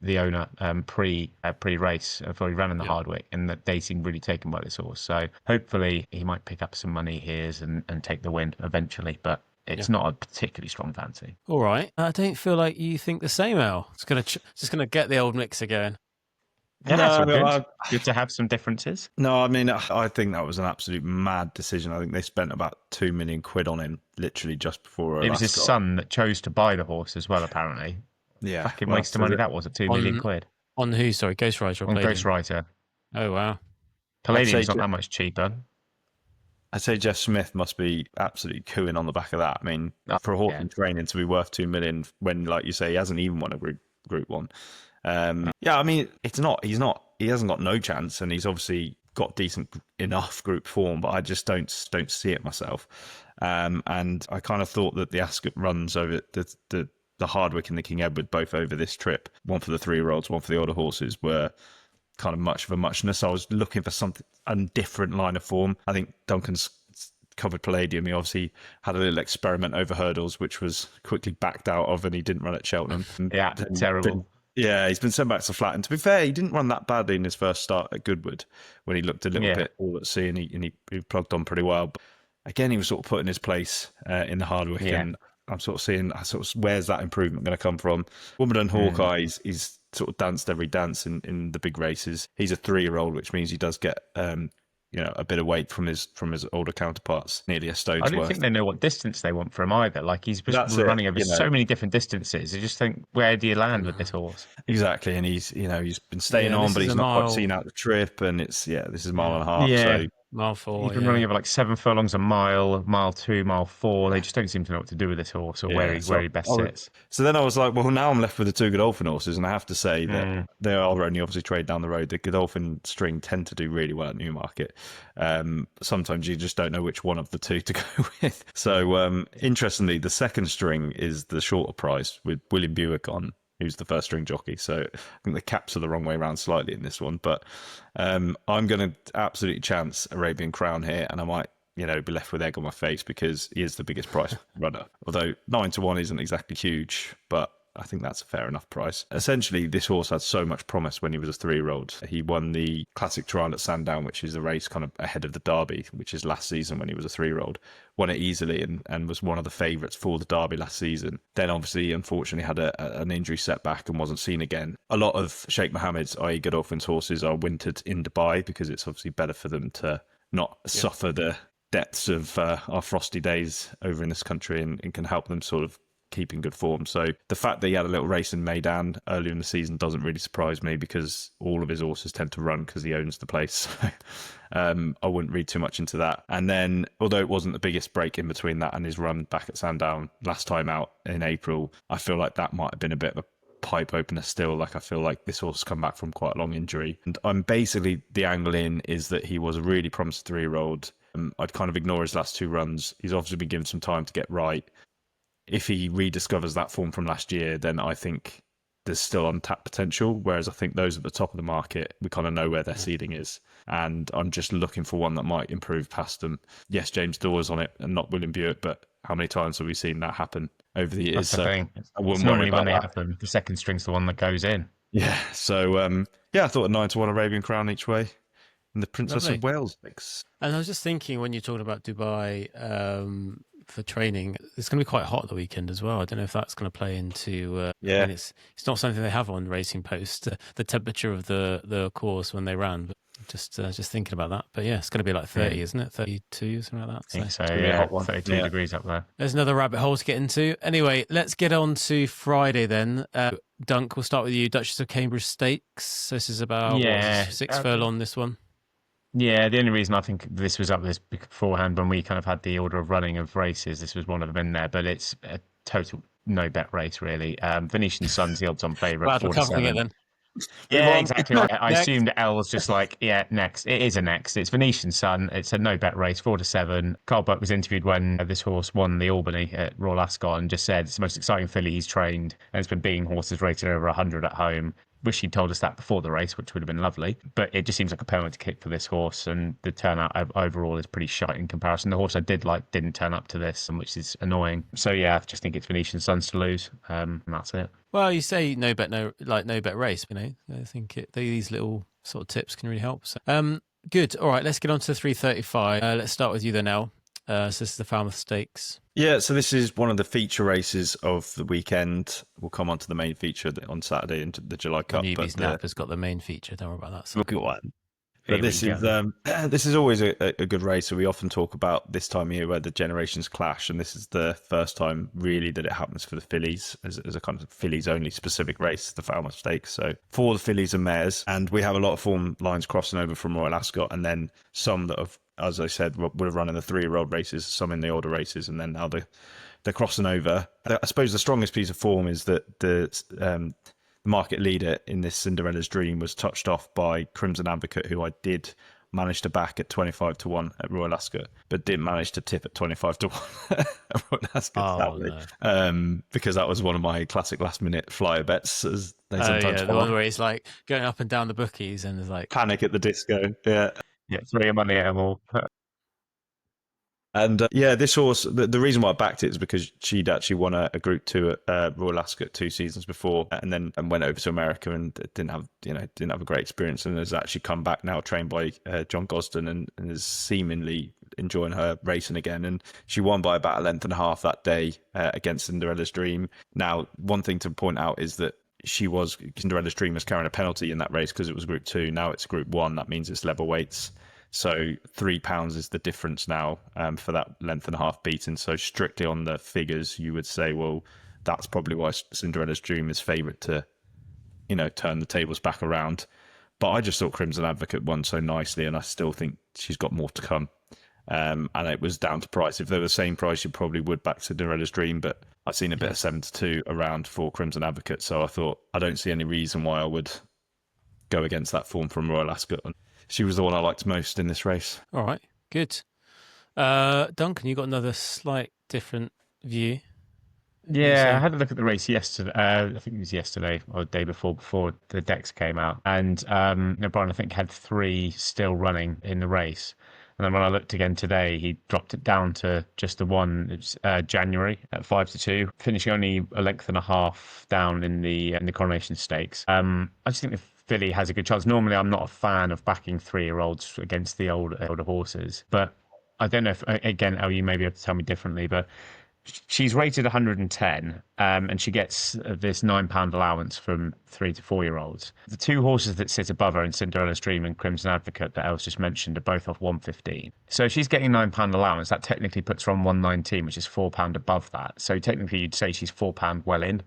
Speaker 5: the owner pre-race before he ran in the Hardwick, and that they seem really taken by this horse. So hopefully he might pick up some money here and take the win eventually, but it's not a particularly strong fancy.
Speaker 4: All right. I don't feel like you think the same, Al. It's just gonna get the old mixer going.
Speaker 5: Yeah, that's good to have some differences.
Speaker 6: No, I mean, I think that was an absolute mad decision. I think they spent about £2 million on him literally just before.
Speaker 5: It was his son that chose to buy the horse as well, apparently.
Speaker 6: Yeah.
Speaker 5: Fucking waste of money that was, at £2 million.
Speaker 4: On who, sorry? Ghostwriter or
Speaker 5: On
Speaker 4: Palladium?
Speaker 5: Ghostwriter.
Speaker 4: Oh, wow.
Speaker 5: Palladium's not that much cheaper.
Speaker 6: I'd say Jeff Smith must be absolutely cooing on the back of that. I mean, for a horse in training to be worth 2 million when, like you say, he hasn't even won a Group 1. I mean, he hasn't got no chance, and he's obviously got decent enough group form, but I just don't see it myself. And I kind of thought that the Ascot runs over the Hardwick and the King Edward, both over this trip, one for the 3-year-olds, one for the older horses, were kind of much of a muchness. I was looking for a different line of form. I think Duncan's covered Palladium. He obviously had a little experiment over hurdles, which was quickly backed out of, and he didn't run at Cheltenham.
Speaker 5: Yeah, terrible.
Speaker 6: He's been sent back to the flat. And to be fair, he didn't run that badly in his first start at Goodwood when he looked a little bit all at sea, and he plugged on pretty well. But again, he was sort of put in his place in the Hardwick, and I'm sort of seeing where's that improvement going to come from. Wimbledon Hawkeye, he's sort of danced every dance in the big races. He's a 3-year-old, which means he does get a bit of weight from his older counterparts, nearly a stone's worth.
Speaker 5: I don't think they know what distance they want for him either. Like, he's running over so many different distances. I just think, where do you land with this horse?
Speaker 6: Exactly, and he's been staying on, but he's not quite seen out the trip, and this is a mile and a half.
Speaker 5: Yeah.
Speaker 6: So
Speaker 4: Mile 4.
Speaker 5: He's been running over like 7 furlongs a mile, mile 2, mile 4. They just don't seem to know what to do with this horse or where he best sits.
Speaker 6: So then I was like, well, now I'm left with the 2 Godolphin horses, and I have to say that they are only obviously trade down the road. The Godolphin string tend to do really well at Newmarket. Sometimes you just don't know which one of the 2 to go with. So interestingly, the second string is the shorter price with William Buick on, who's the first string jockey. So I think the caps are the wrong way around slightly in this one. But I'm going to absolutely chance Arabian Crown here, and I might, be left with egg on my face because he is the biggest price runner. Although 9-1 isn't exactly huge, but I think that's a fair enough price. Essentially, this horse had so much promise when he was a 3-year-old. He won the Classic Trial at Sandown, which is a race kind of ahead of the Derby, which is last season when he was a 3-year-old. Won it easily and was one of the favourites for the Derby last season. Then obviously, unfortunately, had an injury setback and wasn't seen again. A lot of Sheikh Mohammed's, i.e. Godolphin's horses, are wintered in Dubai because it's obviously better for them to not suffer the depths of our frosty days over in this country, and can help them sort of keep in good form. So the fact that he had a little race in Meydan earlier in the season doesn't really surprise me, because all of his horses tend to run because he owns the place. I wouldn't read too much into that. And then, although it wasn't the biggest break in between that and his run back at Sandown last time out in April, I feel like that might have been a bit of a pipe opener still. Like, I feel like this horse has come back from quite a long injury, and I'm basically, the angle in is that he was a really promising 3-year-old. I'd kind of ignore his last 2 runs. He's obviously been given some time to get right. If he rediscovers that form from last year, then I think there's still untapped potential. Whereas I think those at the top of the market, we kind of know where their seeding is. And I'm just looking for one that might improve past them. Yes, James Dawes on it and not William Buick, but how many times have we seen that happen over the years?
Speaker 5: That's the thing.
Speaker 6: I wouldn't worry about
Speaker 5: when they
Speaker 6: that.
Speaker 5: happen. The second string's the one that goes in.
Speaker 6: Yeah. So, I thought a 9-1 Arabian Crown each way. And the Princess
Speaker 4: Lovely.
Speaker 6: of Wales mix.
Speaker 4: And I was just thinking, when you're talking about Dubai for training, it's going to be quite hot at the weekend as well. I don't know if that's going to play into. I mean, it's not something they have on Racing Post, the temperature of the course when they ran. But just thinking about that. But yeah, it's going to be like 30, isn't it? 32, something like that.
Speaker 5: I think so, yeah. 32 degrees up there.
Speaker 4: There's another rabbit hole to get into. Anyway, let's get on to Friday then. Dunk, we'll start with you. Duchess of Cambridge Stakes. This is about 6 furlong, this one.
Speaker 5: Yeah, the only reason I think this was up this beforehand, when we kind of had the order of running of races, this was one of them in there, but it's a total no-bet race, really. Venetian Sun's the odds-on favourite.
Speaker 4: Glad we're covering it then.
Speaker 5: Yeah, exactly. I assumed Elle was just like, next. It is a next. It's Venetian Sun. It's a no-bet race, 4-7. Carl Buck was interviewed when this horse won the Albany at Royal Ascot and just said it's the most exciting filly he's trained, and it's been beating horses rated over 100 at home. Wish he'd told us that before the race, which would have been lovely. But it just seems like a penalty kick for this horse, and the turnout overall is pretty shite in comparison. The horse I did like didn't turn up to this, which is annoying. So yeah, I just think it's Venetian Suns to lose, and that's it.
Speaker 4: Well, you say no bet race. I think these little sort of tips can really help. So, good. All right, let's get on to the 3:35. Let's start with you then, Elle. So this is the Falmouth Stakes.
Speaker 6: Yeah, so this is one of the feature races of the weekend. We'll come on to the main feature on Saturday into the July Cup.
Speaker 4: Newbie's Nap has got the main feature. Don't worry about that. So.
Speaker 6: Good one. But this is always a good race. So we often talk about this time of year where the generations clash, and this is the first time really that it happens for the fillies as a kind of fillies only specific race, the Falmouth Stakes. So for the fillies and mares, and we have a lot of form lines crossing over from Royal Ascot, and then some that have as I said, we're running the 3-year-old races, some in the older races, and then now they're crossing over. I suppose the strongest piece of form is that the market leader in this Cinderella's Dream was touched off by Crimson Advocate, who I did manage to back at 25-1 at Royal Ascot, but didn't manage to tip at 25-1 at Royal Ascot, sadly.
Speaker 4: No.
Speaker 6: Because that was one of my classic last-minute flyer bets, as they sometimes
Speaker 4: the one where it's like going up and down the bookies and there's like
Speaker 6: panic at the disco. Yeah,
Speaker 5: throw your money at them all.
Speaker 6: And this horse, the reason why I backed it is because she'd actually won a Group 2 at Royal Ascot 2 seasons before, and went over to America and didn't have a great experience, and has actually come back now, trained by John Gosden, and is seemingly enjoying her racing again. And she won by about a length and a half that day against Cinderella's Dream. Now, one thing to point out is that Cinderella's Dream was carrying a penalty in that race because it was Group 2. Now it's Group 1. That means it's level weights. So £3 is the difference now for that length and a half beating. So strictly on the figures, you would say, well, that's probably why Cinderella's Dream is favourite to, turn the tables back around. But I just thought Crimson Advocate won so nicely, and I still think she's got more to come. And it was down to price. If they were the same price, you probably would back Cinderella's Dream. But I've seen a bit of 7-2 around for Crimson Advocate, so I thought I don't see any reason why I would go against that form from Royal Ascot. She was the one I liked most in this race.
Speaker 4: All right, good. Duncan, you got another slight different view?
Speaker 5: Yeah, I had a look at the race yesterday. I think it was yesterday or the day before the decks came out. And Brian, I think, had 3 still running in the race. And then when I looked again today, he dropped it down to just the one. It was January at 5-2, finishing only a length and a half down in the Coronation Stakes. I just think the filly has a good chance. Normally, I'm not a fan of backing 3-year-olds against the older horses, but I don't know if, again, you may be able to tell me differently, but she's rated 110, and she gets this £9 allowance from 3 to 4-year-olds. The 2 horses that sit above her in Cinderella's Dream and Crimson Advocate that Els just mentioned are both off 115. So she's getting £9 allowance. That technically puts her on 119, which is £4 above that. So technically, you'd say she's £4 well in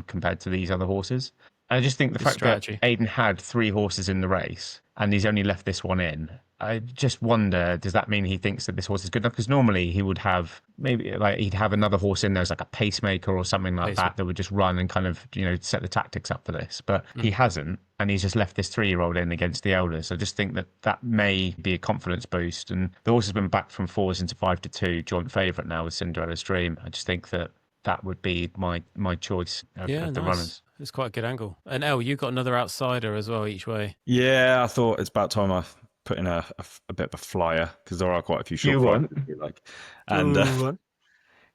Speaker 5: compared to these other horses. I just think the fact that Aidan had 3 horses in the race and he's only left this one in, I just wonder, does that mean he thinks that this horse is good enough? Because normally he would have, maybe like he'd have another horse in there as like a pacemaker or something like that would just run and kind of, set the tactics up for this. But he hasn't, and he's just left this 3-year-old in against the elders. I just think that may be a confidence boost. And the horse has been back from 4s into 5-2, joint favourite now with Cinderella's Dream. I just think that would be my choice of the runners.
Speaker 4: It's quite a good angle. And El, you got another outsider as well each way.
Speaker 6: Yeah, I thought it's about time I put in a bit of a flyer, because there are quite a few short flyers. And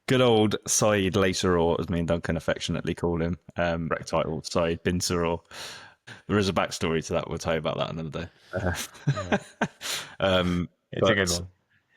Speaker 6: good old Saeed Laceror, as me and Duncan affectionately call him, rec title Saeed bin Saror. There is a backstory to that. We'll tell you about that another day.
Speaker 5: It's a good one.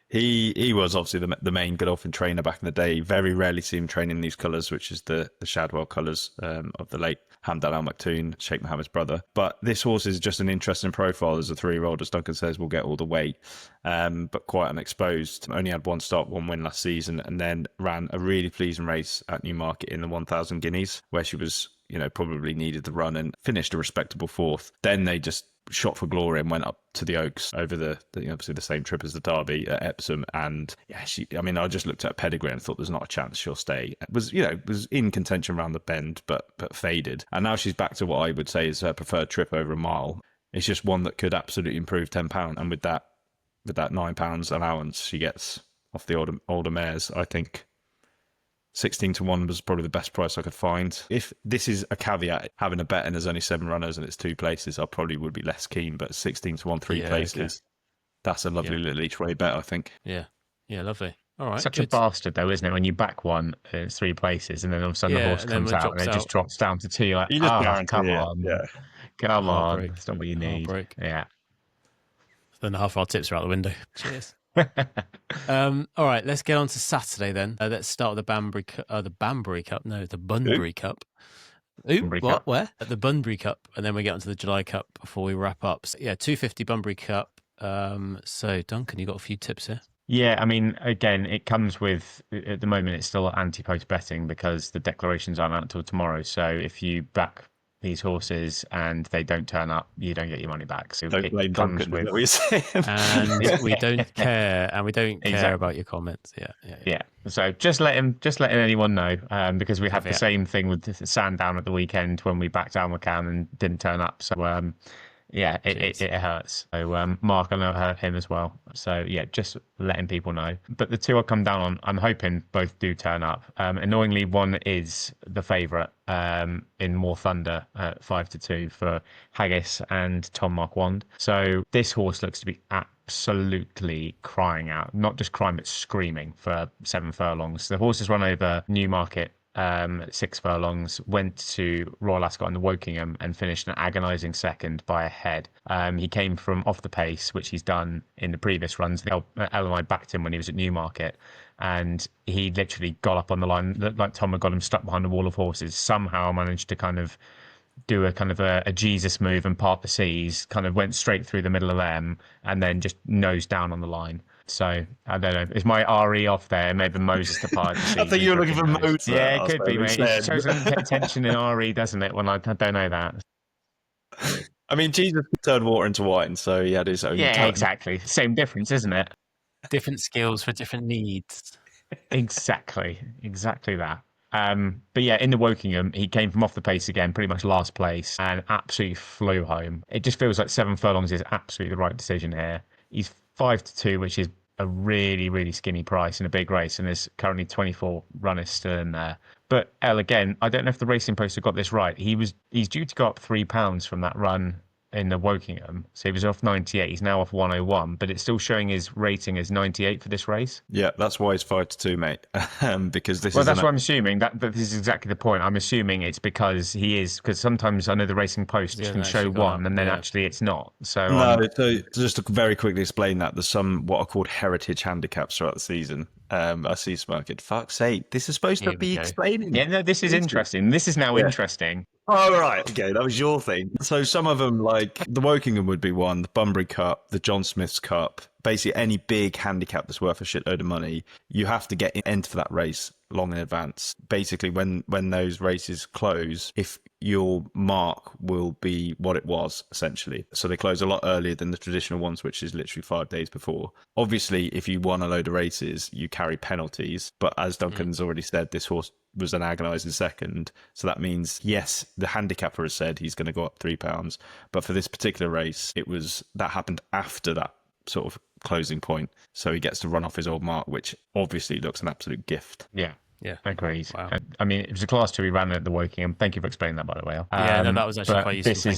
Speaker 6: He was obviously the main Godolphin trainer back in the day. Very rarely see him training these colours, which is the Shadwell colours of the late Hamdan Al Maktoum, Sheikh Mohammed's brother. But this horse is just an interesting profile as a 3-year-old, as Duncan says, will get all the weight, but quite unexposed. Only had 1 start, 1 win last season, and then ran a really pleasing race at Newmarket in the 1,000 guineas, where she was, probably needed the run and finished a respectable 4th. Then they just shot for glory and went up to the Oaks over the obviously the same trip as the Derby at Epsom. And I just looked at pedigree and thought there's not a chance she'll stay. It was in contention around the bend, but faded. And now she's back to what I would say is her preferred trip over a mile. It's just one that could absolutely improve £10. And with that £9 allowance she gets off the older mares, I think 16-1 was probably the best price I could find. If this is a caveat, having a bet and there's only 7 runners and it's 2 places, I probably would be less keen. But 16-1, 3 places, that's a lovely little each way bet, I think.
Speaker 4: Yeah, lovely. All right,
Speaker 5: such a bastard though, isn't it? When you back one, it's 3 places, and then all of a sudden the horse comes out and it just drops down to 2. You're like, come on, that's not what you need.
Speaker 4: Break.
Speaker 5: Yeah.
Speaker 4: Then half our tips are out the window. Cheers. All right, let's get on to Saturday then. Let's start with the Bunbury Cup. No, the Bunbury Cup.
Speaker 5: Bunbury
Speaker 4: what?
Speaker 5: Cup.
Speaker 4: Where? At the Bunbury Cup, and then we get onto the July Cup before we wrap up. So, 250 Bunbury Cup. So Duncan, you got a few tips here.
Speaker 5: Yeah, I mean, again, it comes with, at the moment, it's still anti-post betting because the declarations aren't out until tomorrow. So if you back these horses and they don't turn up, you don't get your money back. So
Speaker 6: Don't
Speaker 5: it
Speaker 6: blame
Speaker 5: comes
Speaker 6: Duncan,
Speaker 5: with...
Speaker 6: is that what you're saying?
Speaker 4: And we don't care, and we don't care
Speaker 5: Exactly.
Speaker 4: about your comments. Yeah.
Speaker 5: Yeah. So just letting anyone know, because we had the
Speaker 4: Caveat.
Speaker 5: same thing with the Sandown at the weekend when we backed down McCann and didn't turn up. So yeah, it hurts. So Mark, I know, hurt him as well. So yeah, just letting people know. But the two I come down on, I'm hoping both do turn up. Annoyingly, one is the favourite in More Thunder at 5-2 for Haggis and Tom Marquand. So this horse looks to be absolutely crying out, not just crying but screaming for 7 furlongs. The horse has run over Newmarket 6 furlongs, went to Royal Ascot in the Wokingham and finished an agonising second by a head. He came from off the pace, which he's done in the previous runs. LMI backed him when he was at Newmarket, and he literally got up on the line, looked like Tom had got him stuck behind a wall of horses, somehow managed to kind of do a Jesus move and part the seas, kind of went straight through the middle of them and then just nose down on the line. So I don't know. Is my RE off there? Maybe Moses to part the seas.
Speaker 6: I think you were looking for Moses.
Speaker 5: Yeah, it could be, mate. It shows attention in RE, doesn't it? When I don't know that.
Speaker 6: I mean, Jesus turned water into wine, so he had his own.
Speaker 5: Yeah, exactly. Same difference, isn't it?
Speaker 4: Different skills for different needs.
Speaker 5: Exactly that. But yeah, in the Wokingham, he came from off the pace again, pretty much last place, and absolutely flew home. It just feels like 7 furlongs is absolutely the right decision here. He's 5-2, which is a really, really skinny price in a big race, and there's currently 24 runners still in there. But again, I don't know if the Racing Post have got this right. He's due to go up £3 from that run in the Wokingham. So he was off 98. He's now off 101, but it's still showing his rating as 98 for this race.
Speaker 6: Yeah, that's why it's 5-2, mate. Because this.
Speaker 5: Well, that's what I'm assuming. But this is exactly the point. I'm assuming it's because because sometimes I know the Racing Post can show one and then actually it's not. So
Speaker 6: so just to very quickly explain that, there's some what are called heritage handicaps throughout the season. I see Smirking. Fuck's sake, this is supposed to be explaining.
Speaker 5: Yeah, no, this is interesting. This is now interesting.
Speaker 6: Oh, right. Okay, that was your thing. So some of them, like the Wokingham would be one, the Bunbury Cup, the John Smith's Cup, basically any big handicap that's worth a shitload of money, you have to get into that race long in advance. Basically, when those races close, if your mark will be what it was, essentially. So they close a lot earlier than the traditional ones, which is literally 5 days before. Obviously, if you won a load of races, you carry penalties. But as Duncan's already said, this horse was an agonising second. So that means, yes, the handicapper has said he's going to go up £3. But for this particular race, that happened after that sort of closing point. So he gets to run off his old mark, which obviously looks an absolute gift.
Speaker 5: Yeah.
Speaker 4: Yeah,
Speaker 5: agreed.
Speaker 4: Wow.
Speaker 5: I mean, it was a class 2 he ran at the Wokingham. Thank you for explaining that, by the way.
Speaker 4: That was actually quite useful.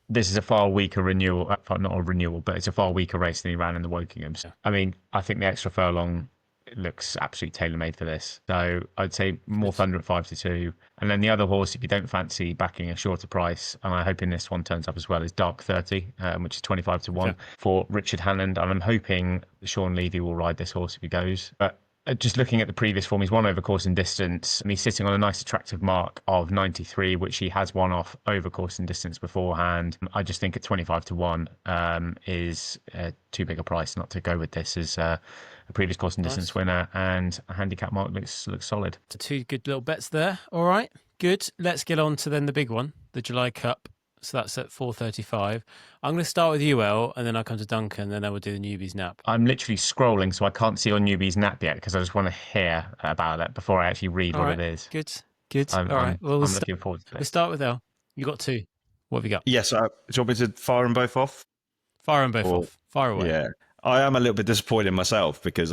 Speaker 5: This is a far weaker renewal, not a renewal, but it's a far weaker race than he ran in the Wokingham. So, I mean, I think the extra furlong looks absolutely tailor-made for this. So I'd say More Thunder at 5-2. And then the other horse, if you don't fancy backing a shorter price, and I'm hoping this one turns up as well, is Dark 30, which is 25-1 for Richard Hanland. And I'm hoping Sean Levy will ride this horse if he goes. But just looking at the previous form, he's won over course and distance, and he's sitting on a nice attractive mark of 93, which he has won off over course and distance beforehand. I just think at 25-1 is too big a price not to go with this as a previous course and distance winner, and a handicap mark looks solid.
Speaker 4: So 2 good little bets there. All right, good. Let's get on to then the big one, the July Cup. So that's at 4:35. I'm going to start with UL, and then I'll come to Duncan, and then we'll do the newbies nap.
Speaker 5: I'm literally scrolling, so I can't see your newbies nap yet because I just want to hear about it before I actually read what it is.
Speaker 4: Good. All right.
Speaker 5: Well, I'm looking forward to it.
Speaker 4: We'll start with L. You got 2. What have you got?
Speaker 6: Yes. Do you want me to fire them both off?
Speaker 4: Fire them both off. Fire away.
Speaker 6: Yeah. I am a little bit disappointed myself because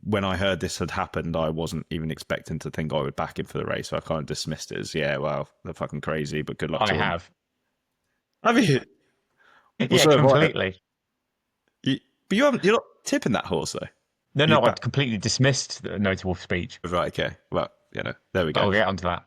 Speaker 6: when I heard this had happened, I wasn't even expecting to think I would back him for the race. So I kind of dismissed it as, well, they're fucking crazy, but good luck to them. Have you?
Speaker 5: Yeah, completely.
Speaker 6: But you're not tipping that horse, though?
Speaker 5: No, I completely dismissed the notable speech.
Speaker 6: Right, okay. Well, there we go.
Speaker 5: I'll get onto that.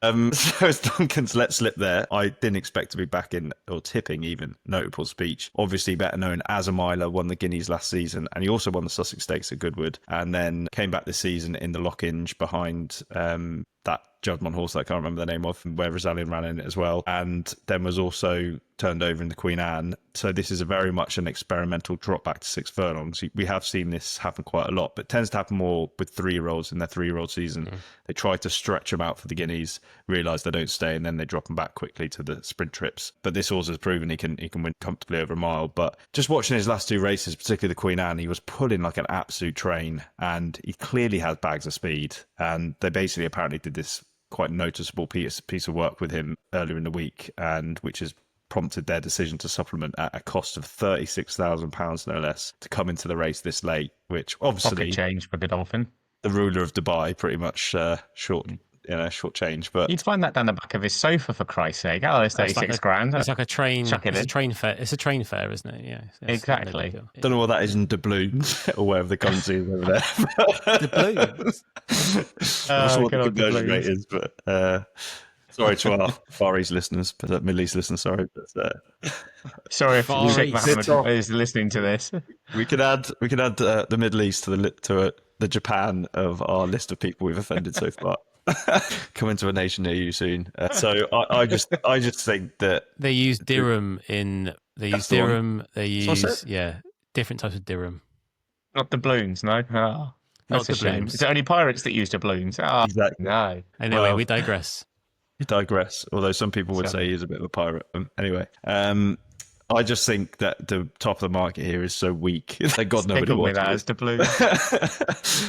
Speaker 6: So as Duncan's let slip there, I didn't expect to be back in, or tipping even, notable speech. Obviously better known as a miler, won the Guineas last season, and he also won the Sussex Stakes at Goodwood, and then came back this season in the Lockinge behind the that Judgment horse that I can't remember the name of, where Rosalind ran in it as well, and then was also turned over in the Queen Anne. So this is a very much an experimental drop back to 6 furlongs. We have seen this happen quite a lot, but it tends to happen more with 3-year-olds in their 3-year-old season. They try to stretch them out for the guineas, realise they don't stay, and then they drop them back quickly to the sprint trips. But this horse has proven he can win comfortably over a mile. But just watching his last 2 races, particularly the Queen Anne, he was pulling like an absolute train, and he clearly has bags of speed. And they basically apparently did this quite noticeable piece of work with him earlier in the week, and which has prompted their decision to supplement at a cost of £36,000 no less to come into the race this late, which obviously
Speaker 5: Pocket change for Godolphin.
Speaker 6: the ruler of Dubai pretty much short change. But
Speaker 5: You'd find that down the back of his sofa, for Christ's sake. Oh, it's 36 grand.
Speaker 4: It's like a train.
Speaker 5: Chuck it
Speaker 4: It's a
Speaker 5: in.
Speaker 4: train fare. It's a train fare, isn't it? Yeah.
Speaker 5: Exactly.
Speaker 6: don't know what that is in doubloons or wherever the currency is over there.
Speaker 4: Doubloons.
Speaker 6: I'm sure what
Speaker 5: good
Speaker 6: the
Speaker 5: old
Speaker 6: conversion rate
Speaker 5: doubloons.
Speaker 6: is, but sorry to our Far East listeners, but Middle East listeners, sorry. But,
Speaker 5: Sorry if
Speaker 4: Far
Speaker 5: Sheikh
Speaker 4: East.
Speaker 5: Mohammed is listening to this.
Speaker 6: we could add the Middle East to the Japan of our list of people we've offended so far. Coming to a nation near you soon. So I just think that
Speaker 4: They use dirham in. They use
Speaker 6: That's the one.
Speaker 4: dirham. They
Speaker 6: That's
Speaker 4: use
Speaker 6: it?
Speaker 4: different types of dirham.
Speaker 5: Not doubloons, no. Oh,
Speaker 4: Not
Speaker 5: that's a shame.
Speaker 4: doubloons.
Speaker 5: It's only pirates that use doubloons. Oh,
Speaker 6: Exactly.
Speaker 5: no.
Speaker 4: Anyway,
Speaker 6: Well-
Speaker 4: we digress.
Speaker 6: you digress. Although some people would say he's a bit of a pirate. Anyway, I just think that the top of the market here is so weak that God nobody
Speaker 5: Stick with
Speaker 6: wants
Speaker 5: that
Speaker 6: it.
Speaker 5: as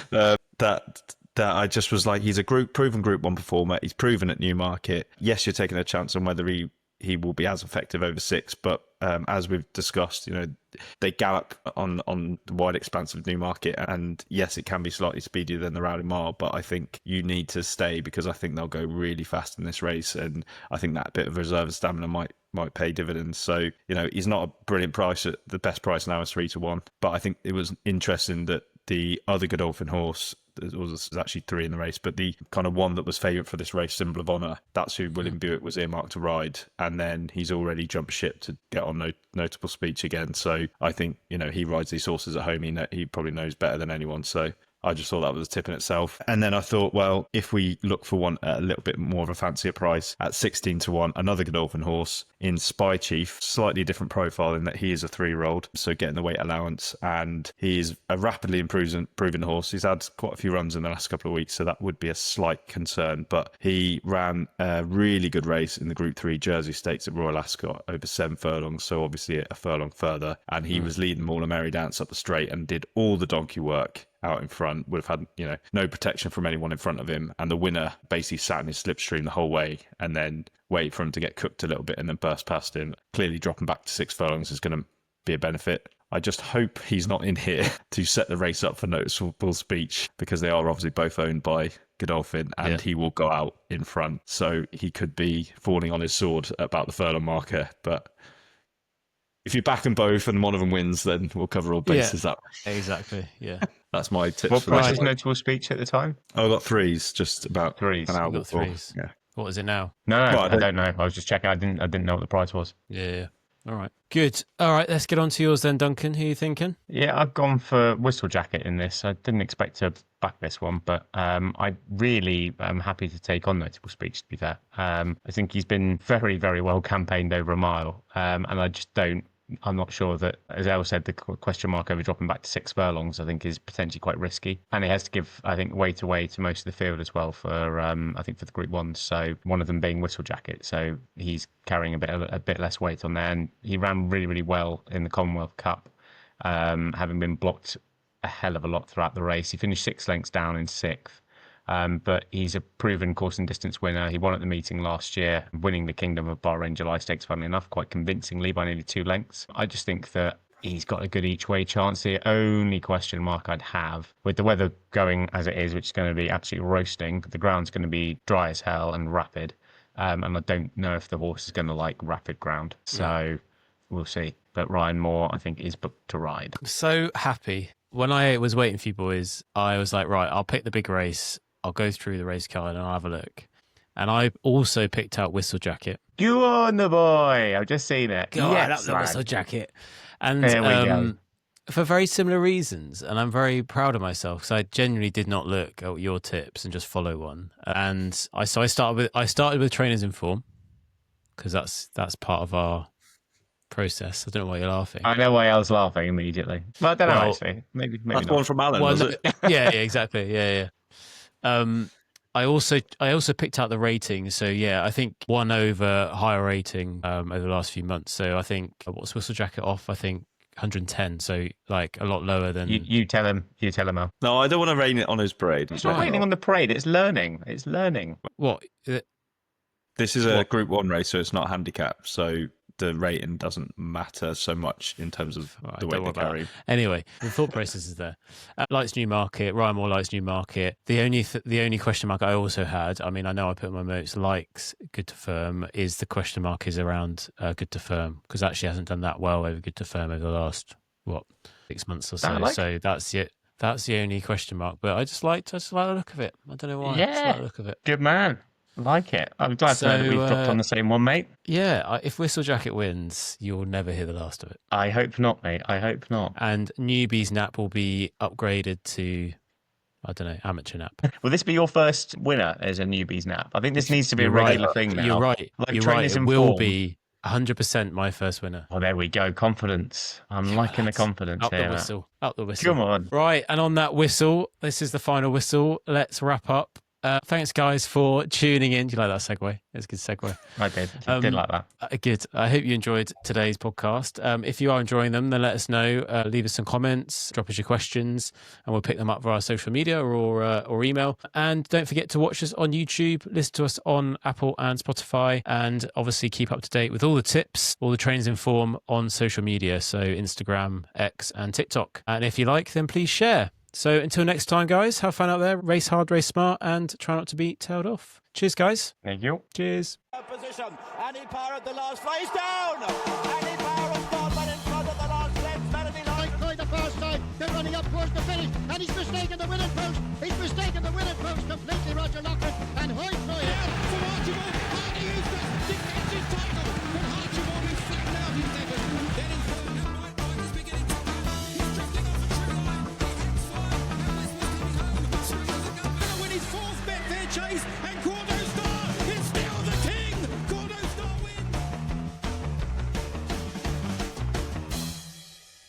Speaker 5: doubloons.
Speaker 6: That I just was like, he's a proven Group 1 performer. He's proven at Newmarket. Yes, you're taking a chance on whether he will be as effective over 6, but as we've discussed, they gallop on the wide expanse of Newmarket, and yes, it can be slightly speedier than the Rowley Mile, but I think you need to stay because I think they'll go really fast in this race, and I think that bit of reserve stamina might pay dividends. So, he's not a brilliant price. The best price now is 3-1, but I think it was interesting that the other Godolphin horse, there was actually 3 in the race, but the kind of one that was favourite for this race, Symbol of Honour, that's who William Buick was earmarked to ride, and then he's already jumped ship to get on notable speech again. So I think he rides these horses at home. He probably knows better than anyone. So I just thought that was a tip in itself. And then I thought, well, if we look for one at a little bit more of a fancier price at 16-1, another Godolphin horse in Spy Chief, slightly different profile in that he is a 3-year-old, so getting the weight allowance, and he is a rapidly improving horse. He's had quite a few runs in the last couple of weeks, so that would be a slight concern. But he ran a really good race in the Group 3 Jersey Stakes at Royal Ascot over 7 furlongs, so obviously a furlong further, and he was leading them all a merry dance up the straight and did all the donkey work out in front, would have had no protection from anyone in front of him, and the winner basically sat in his slipstream the whole way and then waited for him to get cooked a little bit and then burst past him. Clearly dropping back to 6 furlongs is going to be a benefit. I just hope he's not in here to set the race up for noticeable speech, because they are obviously both owned by Godolphin, and he will go out in front, so he could be falling on his sword about the furlong marker. But if you back them both and one of them wins, then we'll cover all bases up.
Speaker 4: Exactly. Yeah.
Speaker 6: That's my tip.
Speaker 5: What
Speaker 6: for
Speaker 5: price
Speaker 6: this
Speaker 5: is
Speaker 6: one.
Speaker 5: notable speech at the time?
Speaker 6: I got 3s, just about
Speaker 5: 3s.
Speaker 6: an hour
Speaker 4: You got
Speaker 6: before.
Speaker 4: 3s.
Speaker 6: Yeah.
Speaker 4: What is it now?
Speaker 5: No,
Speaker 6: Well,
Speaker 5: I don't know. I was just checking. I didn't know what the price was.
Speaker 4: Yeah. All right. Good. All right. Let's get on to yours then, Duncan. Who are you thinking?
Speaker 5: Yeah, I've gone for Whistle Jacket in this. I didn't expect to back this one, but I really am happy to take on notable speech, to be fair. I think he's been very, very well campaigned over a mile, and I'm not sure that, as El said, the question mark over dropping back to 6 furlongs, I think, is potentially quite risky. And he has to give, I think, weight away to most of the field as well for, I think, for the Group 1s. So one of them being Whistle Jacket. So he's carrying a bit less weight on there. And he ran really, really well in the Commonwealth Cup, having been blocked a hell of a lot throughout the race. He finished 6 lengths down in 6th. But he's a proven course and distance winner. He won at the meeting last year, winning the Kingdom of Bahrain July Stakes, funnily enough, quite convincingly by nearly 2 lengths. I just think that he's got a good each-way chance. The only question mark I'd have, with the weather going as it is, which is going to be absolutely roasting, the ground's going to be dry as hell and rapid, and I don't know if the horse is going to like rapid ground. So we'll see. But Ryan Moore, I think, is booked to ride.
Speaker 4: So happy. When I was waiting for you boys, I was like, right, I'll pick the big race. I'll go through the race card and I'll have a look. And I also picked out Whistle Jacket.
Speaker 5: You on the boy! I've just seen it.
Speaker 4: God,
Speaker 5: Yes,
Speaker 4: up the
Speaker 5: lad.
Speaker 4: Whistle Jacket. And
Speaker 5: There we go.
Speaker 4: for very similar reasons, and I'm very proud of myself because I genuinely did not look at your tips and just follow one. And I started with Trainers in Form because that's part of our process. I don't know why you're laughing.
Speaker 5: I know why I was laughing immediately. Well, I don't know actually. Maybe
Speaker 6: That's
Speaker 5: not.
Speaker 6: one from Alan,
Speaker 4: Well,
Speaker 6: was
Speaker 4: no,
Speaker 6: it?
Speaker 4: yeah, exactly. Yeah. I also picked out the rating. So yeah, I think one over higher rating over the last few months. So I think what's Whistle Jacket off? I think 110. So like a lot lower than
Speaker 5: You tell him. You tell him, Al.
Speaker 6: No, I don't want to rain it on his parade.
Speaker 5: It's not raining on the parade. It's learning. It's learning.
Speaker 4: what.
Speaker 6: This is a Group 1 race, so it's not handicap. So the rating doesn't matter so much in terms of the way they carry.
Speaker 4: Anyway, the thought process is there. Likes Newmarket. Ryan Moore likes Newmarket. The only question mark I also had, I mean, I know I put in my notes, likes Good to Firm, is the question mark is around Good to Firm, because actually hasn't done that well over Good to Firm over the last, 6 months or so. So that's it. That's the only question mark. But I just like the look of it. I don't know why. I just like the look of it.
Speaker 5: Good man. Like it. I'm glad to know that we've dropped on the same one, mate.
Speaker 4: Yeah, if Whistle Jacket wins, you'll never hear the last of it.
Speaker 5: I hope not, mate. I hope not.
Speaker 4: And Newbie's Nap will be upgraded to, I don't know, Amateur Nap.
Speaker 5: Will this be your first winner as a newbie's nap? I think this needs to be a regular thing now.
Speaker 4: You're right.
Speaker 5: Like
Speaker 4: You're right.
Speaker 5: Trainers
Speaker 4: It
Speaker 5: in
Speaker 4: will
Speaker 5: Form.
Speaker 4: be 100% my first winner.
Speaker 5: Oh, there we go. Confidence. I'm liking the confidence
Speaker 4: Up
Speaker 5: here.
Speaker 4: the whistle. Up the whistle.
Speaker 5: Come on.
Speaker 4: Right, and on that whistle, this is the final whistle. Let's wrap up. Thanks, guys, for tuning in. Do you like that segue? It's a good segue.
Speaker 5: I did. I did like that.
Speaker 4: Good. I hope you enjoyed today's podcast. If you are enjoying them, then let us know. Leave us some comments, drop us your questions, and we'll pick them up via social media or email. And don't forget to watch us on YouTube, listen to us on Apple and Spotify, and obviously keep up to date with all the tips, all the Trainers in Form on social media, so Instagram, X, and TikTok. And if you like, then please share. So until next time, guys, have fun out there. Race hard, race smart, and try not to be tailed off. Cheers, guys.
Speaker 5: Thank you.
Speaker 4: Cheers.
Speaker 1: Position. Any power at the last race down. Any power of Scotland in front of the last length. Melanie
Speaker 2: Right through the first time, they're running up towards the finish, and he's mistaken the winning post. He's mistaken the winning post completely, Roger Loughlin, and Hoysnoy.
Speaker 3: From Archibald, Hardy Eustace dictates his title, but Archibald is flattened out in second. Then in third, and right is beginning to come. He's drifting off a true line. He heads for, and this was coming home. Swings the gun, and win his fourth Betfair Chase.